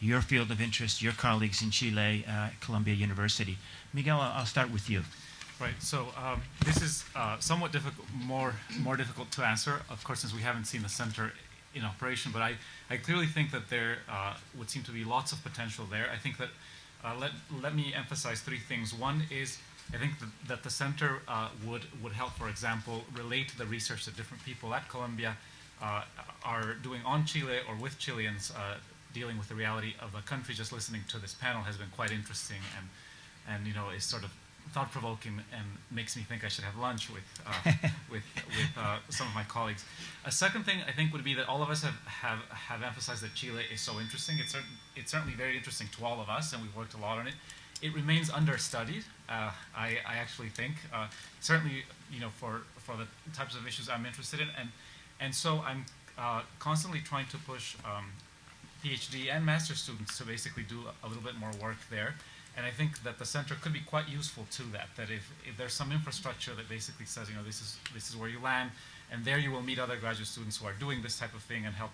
your field of interest, your colleagues in Chile, Columbia University? Miguel, I'll start with you. Right. So this is somewhat difficult, more difficult to answer, of course, since we haven't seen the center in operation. But I clearly think that there would seem to be lots of potential there. I think that let me emphasize three things. One is I think that the center would help, for example, relate the research that different people at Columbia are doing on Chile or with Chileans dealing with the reality of the country. Just listening to this panel has been quite interesting and you know, is sort of thought-provoking and makes me think I should have lunch with some of my colleagues. A second thing I think would be that all of us have emphasized that Chile is so interesting. It's certainly very interesting to all of us, and we've worked a lot on it. It remains understudied. I actually think certainly, you know, for the types of issues I'm interested in, and so I'm constantly trying to push PhD and master students to basically do a little bit more work there. And I think that the center could be quite useful to that. That if there's some infrastructure that basically says, you know, this is where you land, and there you will meet other graduate students who are doing this type of thing and help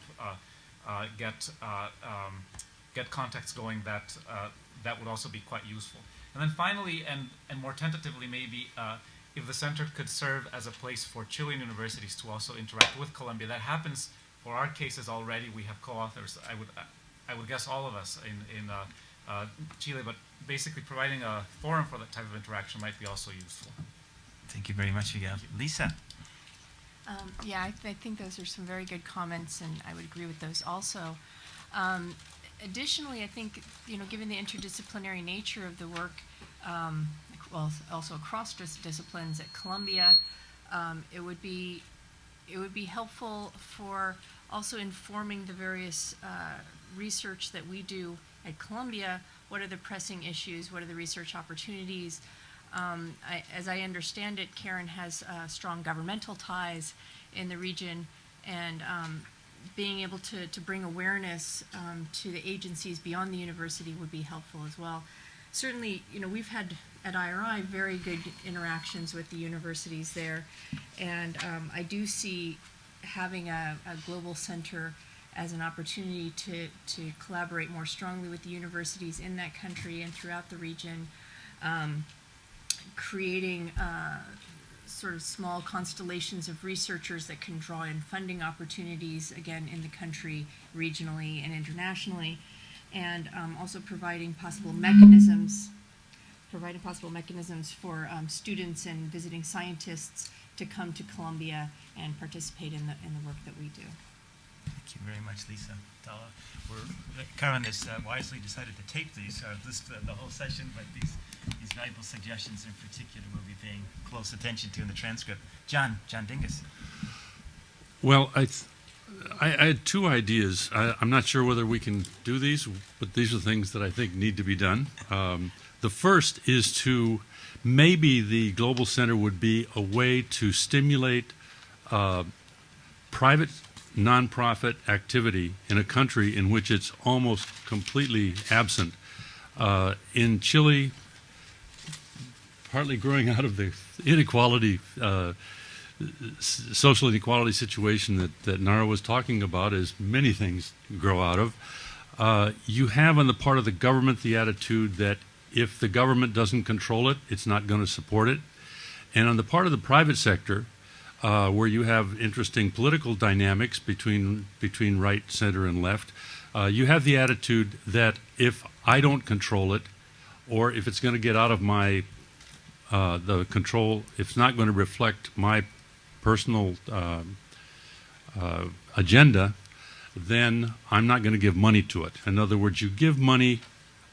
get contacts going. That would also be quite useful. And then finally, and more tentatively maybe, if the center could serve as a place for Chilean universities to also interact with Columbia. That happens for our cases already. We have co-authors. I would guess all of us in Chile, but basically providing a forum for that type of interaction might be also useful. Thank you very much, Miguel. Lisa. Yeah, I think those are some very good comments, and I would agree with those also. Additionally, I think, you know, given the interdisciplinary nature of the work, well, also across disciplines at Columbia, it would be helpful for also informing the various research that we do at Columbia. What are the pressing issues? What are the research opportunities? As I understand it, Karen has strong governmental ties in the region, and being able to bring awareness to the agencies beyond the university would be helpful as well. Certainly, you know, we've had at IRI very good interactions with the universities there, and I do see having a global center as an opportunity to collaborate more strongly with the universities in that country and throughout the region, creating sort of small constellations of researchers that can draw in funding opportunities, again, in the country, regionally and internationally, and also providing possible mechanisms for students and visiting scientists to come to Columbia and participate in the work that we do. Thank you very much, Lisa. Karen has wisely decided to tape these, the whole session, but these valuable suggestions in particular we'll be paying close attention to in the transcript. John Dingus. Well, I had two ideas. I'm not sure whether we can do these, but these are things that I think need to be done. The first is to maybe the Global Center would be a way to stimulate private nonprofit activity in a country in which it's almost completely absent. In Chile, partly growing out of the inequality, social inequality situation that Nara was talking about, as many things grow out of, you have on the part of the government the attitude that if the government doesn't control it, it's not going to support it. And on the part of the private sector, where you have interesting political dynamics between right, center, and left, you have the attitude that if I don't control it, or if it's going to get out of my the control, if it's not going to reflect my personal agenda, then I'm not going to give money to it. In other words, you give money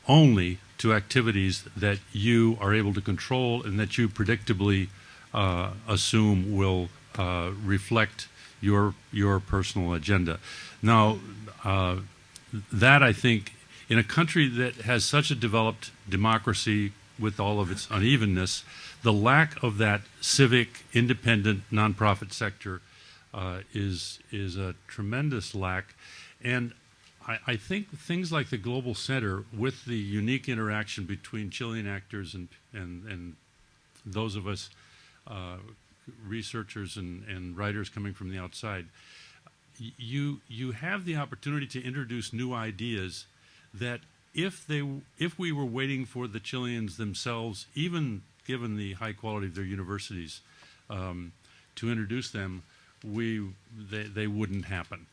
only to activities that you are able to control and that you predictably assume will reflect your personal agenda. Now, that I think, in a country that has such a developed democracy with all of its unevenness, the lack of that civic, independent, nonprofit sector is a tremendous lack. And I think things like the Global Center, with the unique interaction between Chilean actors and those of us researchers and writers coming from the outside, you have the opportunity to introduce new ideas that if we were waiting for the Chileans themselves, even given the high quality of their universities, to introduce them, they wouldn't happen.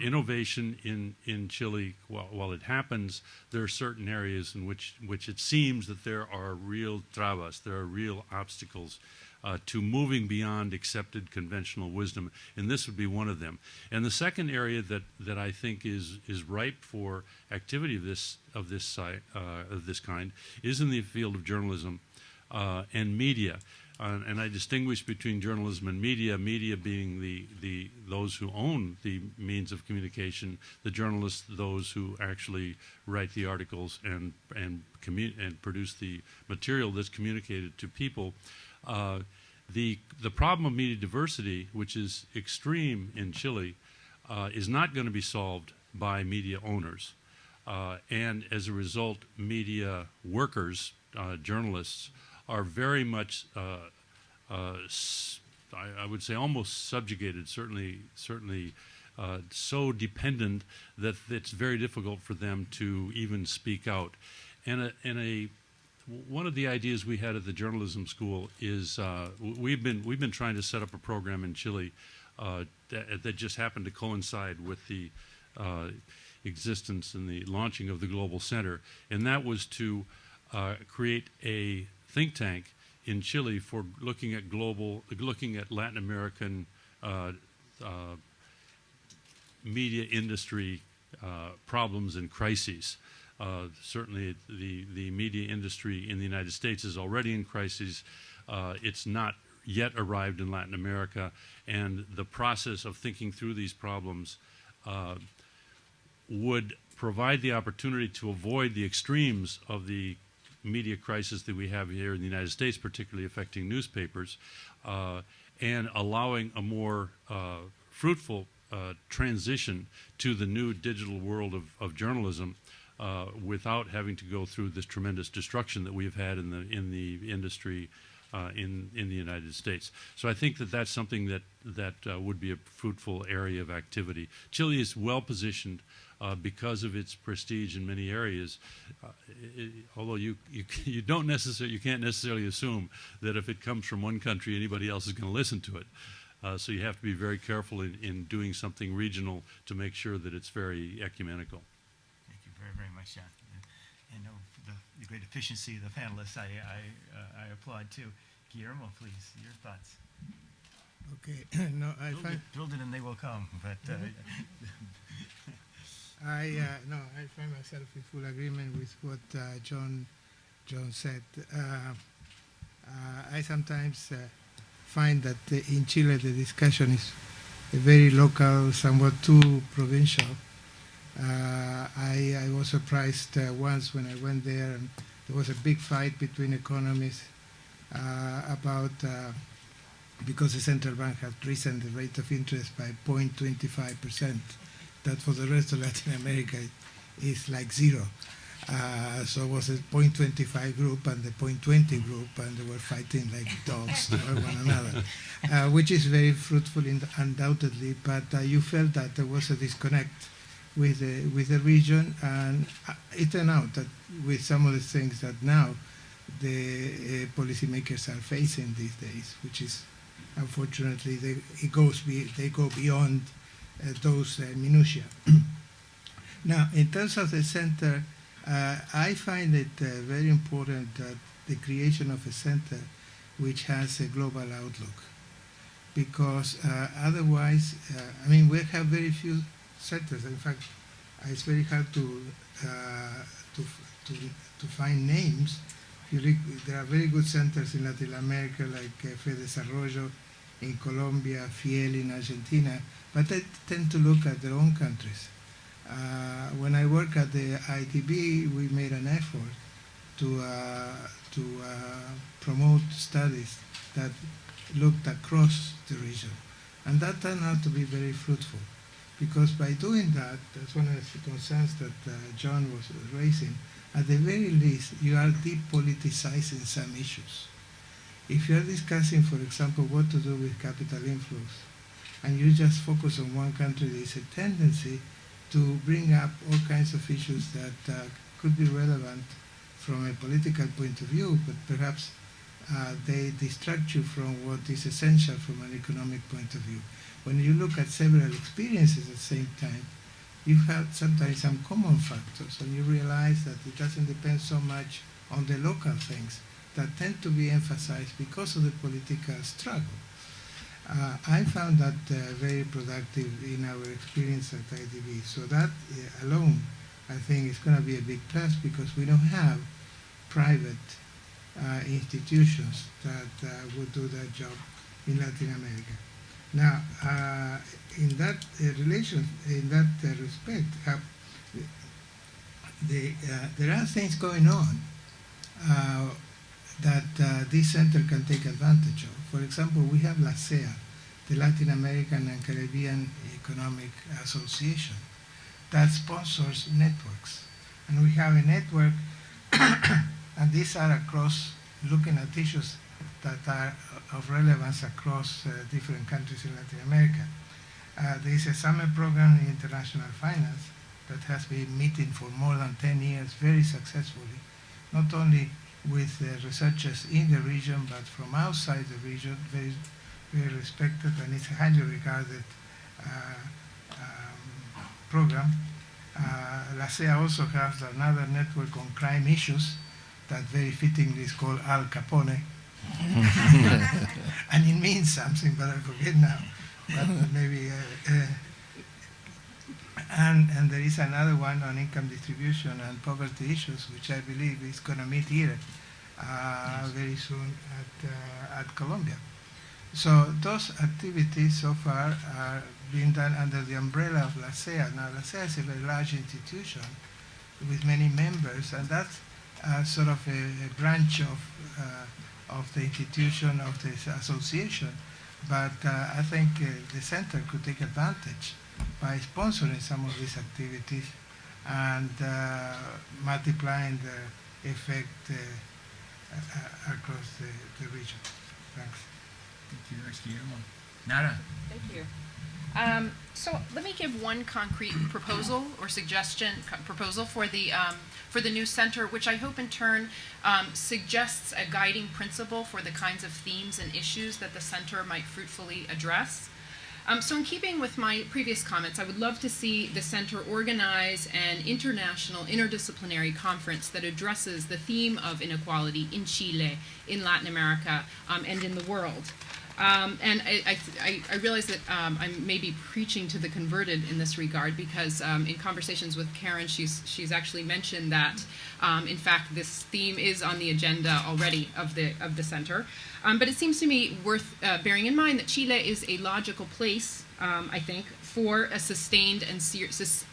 Innovation in Chile, while it happens, there are certain areas in which it seems that there are real trabas, there are real obstacles to moving beyond accepted conventional wisdom, and this would be one of them. And the second area that I think is ripe for activity of this kind is in the field of journalism and media. And I distinguish between journalism and media, media being those who own the means of communication, the journalists, those who actually write the articles and produce the material that's communicated to people. The problem of media diversity, which is extreme in Chile, is not going to be solved by media owners. And as a result, media workers, journalists, are very much, I would say, almost subjugated, certainly so dependent that it's very difficult for them to even speak out. And one of the ideas we had at the journalism school is we've been trying to set up a program in Chile that just happened to coincide with the existence and the launching of the Global Center, and that was to create a think tank in Chile for looking at Latin American media industry problems and crises. Certainly the media industry in the United States is already in crisis. It's not yet arrived in Latin America, and the process of thinking through these problems would provide the opportunity to avoid the extremes of the media crisis that we have here in the United States, particularly affecting newspapers, and allowing a more fruitful transition to the new digital world of journalism without having to go through this tremendous destruction that we've had in the industry in the United States. So I think that that's something that would be a fruitful area of activity. Chile is well positioned because of its prestige in many areas, although you can't necessarily assume that if it comes from one country, anybody else is going to listen to it. So you have to be very careful in doing something regional to make sure that it's very ecumenical. Thank you very, very much, John. And the great efficiency of the panelists, I applaud too. Guillermo, please, your thoughts. Okay, no, build it and they will come. But I find myself in full agreement with what John said. I sometimes find that in Chile the discussion is very local, somewhat too provincial. I was surprised once when I went there, and there was a big fight between economists about because the central bank had risen the rate of interest by 0.25%. That for the rest of Latin America is like zero. So it was a 0.25 group and the 0.20 group, and they were fighting like dogs to one another, which is very fruitful undoubtedly, but you felt that there was a disconnect with the region, and it turned out that with some of the things that now the policymakers are facing these days, which is unfortunately they go beyond those minutiae. Now, in terms of the center, I find it very important that the creation of a center which has a global outlook, because otherwise, I mean, we have very few centers. In fact, it's very hard to find names. There are very good centers in Latin America, like FEDesarrollo in Colombia, FIEL in Argentina, but they tend to look at their own countries. When I work at the IDB, we made an effort to promote studies that looked across the region, and that turned out to be very fruitful, because by doing that, that's one of the concerns that John was raising. At the very least, you are depoliticizing some issues. If you are discussing, for example, what to do with capital inflows, and you just focus on one country, there is a tendency to bring up all kinds of issues that could be relevant from a political point of view, but perhaps they distract you from what is essential from an economic point of view. When you look at several experiences at the same time, you have sometimes some common factors, and you realize that it doesn't depend so much on the local things that tend to be emphasized because of the political struggle. I found that very productive in our experience at IDB. So that alone, I think, is going to be a big plus, because we don't have private institutions that would do that job in Latin America. Now, in that respect, there are things going on that this center can take advantage of. For example, we have la SEA, the Latin American and Caribbean Economic Association, that sponsors networks. And we have a network, and these are across, looking at issues that are of relevance across different countries in Latin America. There is a summer program in international finance that has been meeting for more than 10 years very successfully, not only with researchers in the region, but from outside the region, very, very respected, and it's a highly regarded program. La SEA also has another network on crime issues that very fittingly is called Al Capone. And it means something, but I forget now. But maybe, and there is another one on income distribution and poverty issues, which I believe is going to meet here very soon at Columbia. So those activities so far are being done under the umbrella of la SEA. Now, la SEA is a very large institution with many members, and that's sort of a branch of the institution, of this association. But I think the center could take advantage by sponsoring some of these activities and multiplying the effect across the region. Thanks. Thank you. Thanks, Guillermo. Nara. Thank you. So let me give one concrete proposal or suggestion proposal for the new center, which I hope in turn suggests a guiding principle for the kinds of themes and issues that the center might fruitfully address. So in keeping with my previous comments, I would love to see the center organize an international interdisciplinary conference that addresses the theme of inequality in Chile, in Latin America, and in the world. And I realize that I may be preaching to the converted in this regard, because in conversations with Karen, she's actually mentioned that, in fact, this theme is on the agenda already of the center. But it seems to me worth bearing in mind that Chile is a logical place, I think, for a sustained and serious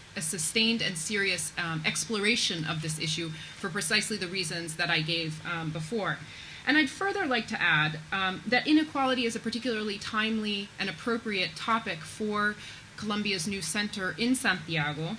exploration of this issue for precisely the reasons that I gave before. And I'd further like to add that inequality is a particularly timely and appropriate topic for Colombia's new center in Santiago,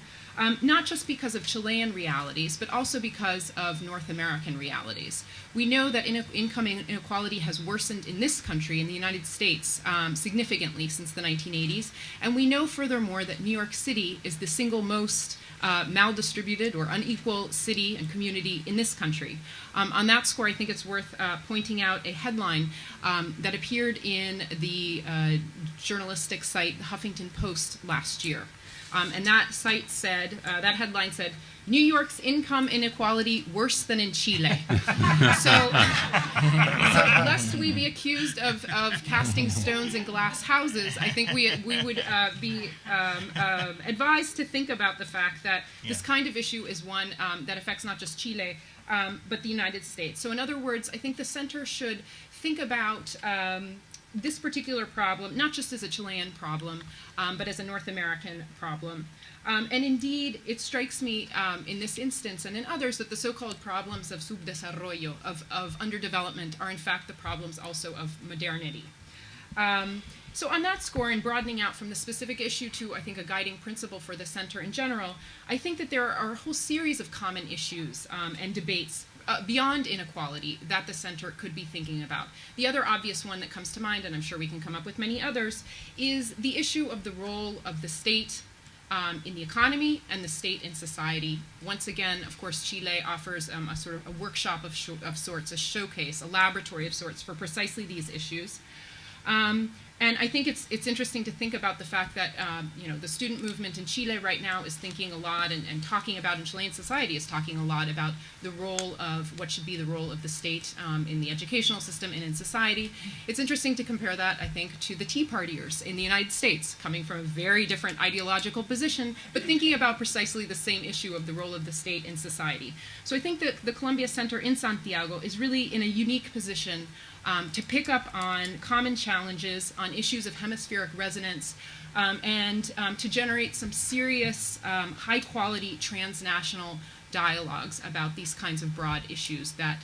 not just because of Chilean realities, but also because of North American realities. We know that income inequality has worsened in this country, in the United States, significantly since the 1980s. And we know furthermore that New York City is the single most maldistributed or unequal city and community in this country. On that score, I think it's worth pointing out a headline that appeared in the journalistic site The Huffington Post last year. And that site said, that headline said, "New York's income inequality worse than in Chile." So lest we be accused of casting stones in glass houses, I think we would be advised to think about the fact that this kind of issue is one that affects not just Chile, but the United States. So in other words, I think the center should think about this particular problem, not just as a Chilean problem, but as a North American problem. And indeed, it strikes me in this instance and in others that the so-called problems of subdesarrollo, of underdevelopment, are in fact the problems also of modernity. So on that score, and broadening out from the specific issue to, I think, a guiding principle for the center in general, I think that there are a whole series of common issues and debates beyond inequality that the center could be thinking about. The other obvious one that comes to mind, and I'm sure we can come up with many others, is the issue of the role of the state, in the economy and the state and society. Once again, of course, Chile offers a sort of a workshop of sorts, a showcase, a laboratory of sorts for precisely these issues. And I think it's interesting to think about the fact that the student movement in Chile right now is thinking a lot and talking about, in Chilean society, is talking a lot about the role of what should be the role of the state in the educational system and in society. It's interesting to compare that, I think, to the Tea Partiers in the United States, coming from a very different ideological position, but thinking about precisely the same issue of the role of the state in society. So I think that the Columbia Center in Santiago is really in a unique position to pick up on common challenges, on issues of hemispheric resonance, and to generate some serious, high-quality transnational dialogues about these kinds of broad issues that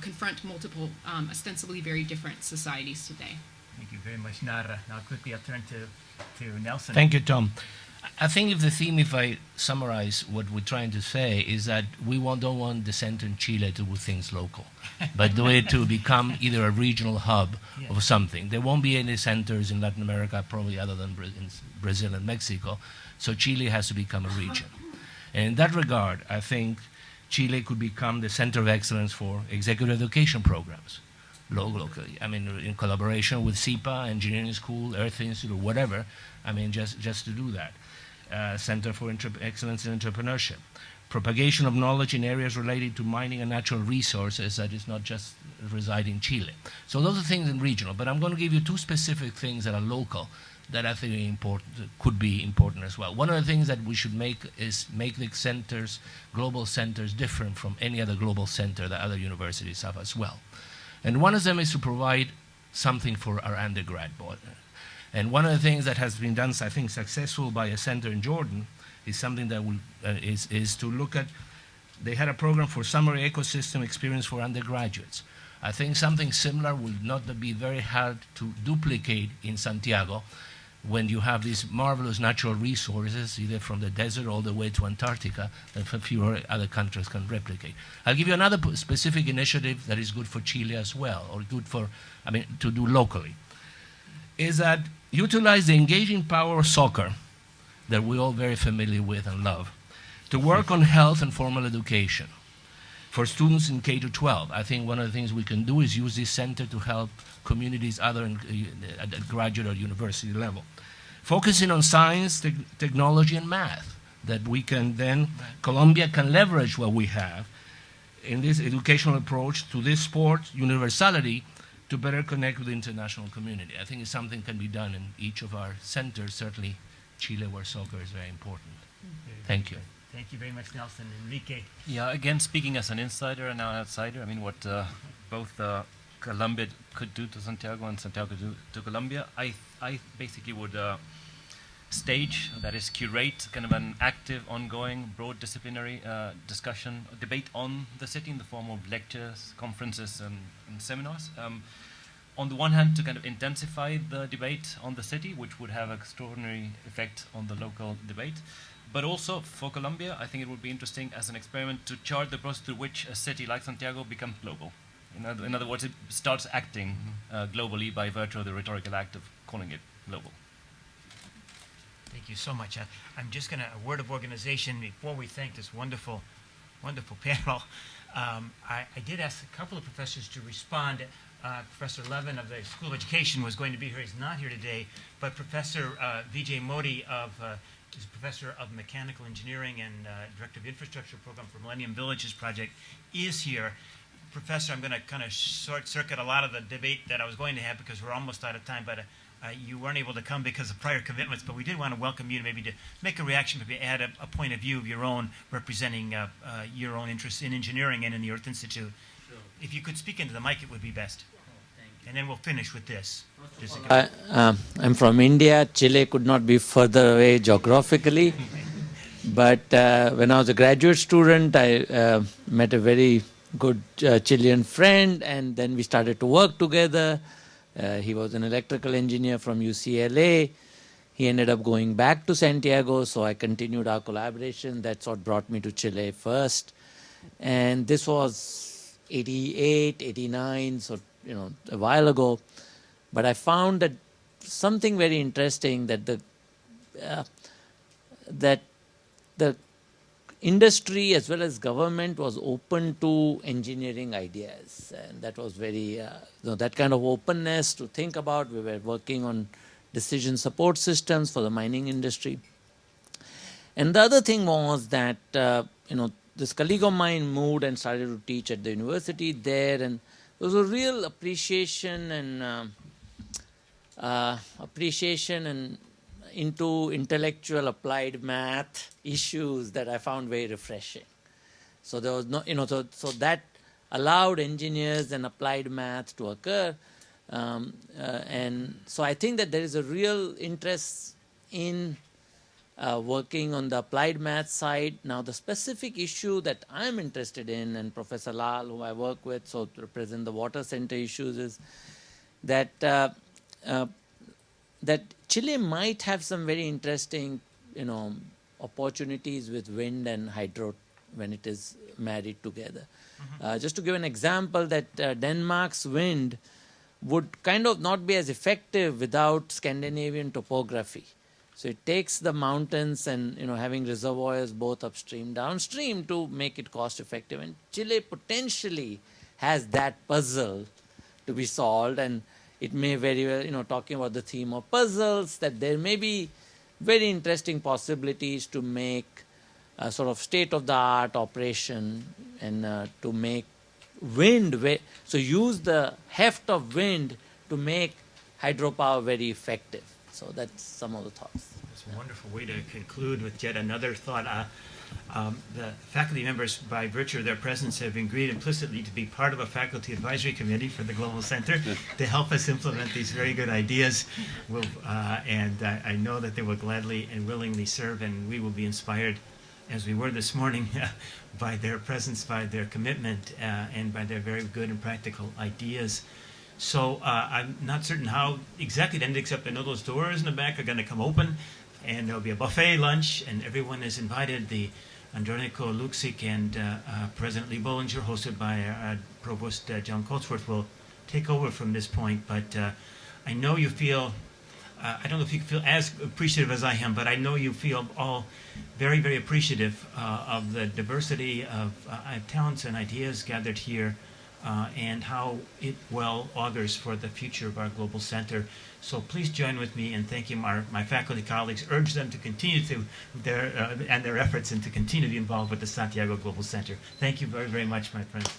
confront multiple, ostensibly very different societies today. Thank you very much, Nara. Now quickly I'll turn to Nelson. Thank you, Tom. I think if I summarize what we're trying to say, is that we don't want the center in Chile to do things local, but do it to become either a regional hub of something. There won't be any centers in Latin America, probably other than Brazil and Mexico, so Chile has to become a region. And in that regard, I think Chile could become the center of excellence for executive education programs, locally. I mean, in collaboration with SIPA, Engineering School, Earth Institute, or whatever, I mean, just to do that. Center for Excellence in Entrepreneurship. Propagation of knowledge in areas related to mining and natural resources that is not just reside in Chile. So those are things in regional, but I'm going to give you two specific things that are local that I think are important, could be important as well. One of the things that we should make is make the centers, global centers, different from any other global center that other universities have as well. And one of them is to provide something for our undergrad. And one of the things that has been done, I think, successful by a center in Jordan is something that is to look at, they had a program for summer ecosystem experience for undergraduates. I think something similar will not be very hard to duplicate in Santiago when you have these marvelous natural resources, either from the desert all the way to Antarctica, that a few other countries can replicate. I'll give you another specific initiative that is good for Chile as well, or good for, to do locally, is that utilize the engaging power of soccer that we're all very familiar with and love to work on health and formal education for students in K-12. I think one of the things we can do is use this center to help communities other at the graduate or university level. Focusing on science, technology, and math, that we can then, Colombia can leverage what we have in this educational approach to this sport universality to better connect with the international community. I think it's something can be done in each of our centers, certainly Chile, where soccer is very important. Thank you. Thank you very much, Nelson. Enrique. Yeah, again, speaking as an insider and now an outsider, I mean, what both Colombia could do to Santiago and Santiago could do to Colombia, I basically would stage, that is curate, kind of an active, ongoing, broad disciplinary discussion, debate on the city in the form of lectures, conferences, and seminars. On the one hand, to kind of intensify the debate on the city, which would have an extraordinary effect on the local debate. But also, for Colombia, I think it would be interesting as an experiment to chart the process through which a city like Santiago becomes global. In other words, it starts acting globally by virtue of the rhetorical act of calling it global. Thank you so much. I'm just going to, a word of organization before we thank this wonderful, wonderful panel. I did ask a couple of professors to respond. Professor Levin of the School of Education was going to be here. He's not here today. But Professor Vijay Modi is Professor of Mechanical Engineering and Director of Infrastructure Program for Millennium Villages Project, is here. Professor, I'm going to kind of short-circuit a lot of the debate that I was going to have because we're almost out of time, but you weren't able to come because of prior commitments, but we did want to welcome you maybe to make a reaction, maybe add a point of view of your own, representing your own interests in engineering and in the Earth Institute. Sure. If you could speak into the mic, it would be best. And then we'll finish with this. I'm from India. Chile could not be further away geographically. But when I was a graduate student, I met a very good Chilean friend, and then we started to work together. He was an electrical engineer from UCLA. He ended up going back to Santiago, so I continued our collaboration. That's what brought me to Chile first. And this was 88, 89, so a while ago. But I found that something very interesting, that that the industry as well as government was open to engineering ideas, and that was very that kind of openness to think about. We were working on decision support systems for the mining industry. And the other thing was that this colleague of mine moved and started to teach at the university there, and there was a real appreciation into intellectual applied math issues that I found very refreshing. So there was no, so that allowed engineers and applied math to occur. And so I think that there is a real interest in working on the applied math side. Now the specific issue that I'm interested in, and Professor Lal, who I work with, so to represent the water center issues, is that that Chile might have some very interesting, opportunities with wind and hydro when it is married together. Just to give an example, that Denmark's wind would kind of not be as effective without Scandinavian topography. So it takes the mountains and having reservoirs both upstream, downstream to make it cost effective. And Chile potentially has that puzzle to be solved, and it may very well, talking about the theme of puzzles, that there may be very interesting possibilities to make a sort of state-of-the-art operation and to make wind, so use the heft of wind to make hydropower very effective. So that's some of the thoughts. That's a wonderful way to conclude with yet another thought. The faculty members, by virtue of their presence, have agreed implicitly to be part of a faculty advisory committee for the Global Center to help us implement these very good ideas. And I know that they will gladly and willingly serve, and we will be inspired, as we were this morning, by their presence, by their commitment, and by their very good and practical ideas. So I'm not certain how exactly it ended, except I know those doors in the back are going to come open, and there'll be a buffet lunch, and everyone is invited. The Andronico Luxic and President Lee Bollinger, hosted by Provost John Coatsworth, will take over from this point. But I know you feel, I don't know if you feel as appreciative as I am, but I know you feel all very, very appreciative of the diversity of talents and ideas gathered here, and how it well augurs for the future of our global center. So please join with me in thanking my faculty colleagues, urge them to continue to their efforts and to continue to be involved with the Santiago Global Center. Thank you very, very much, my friends.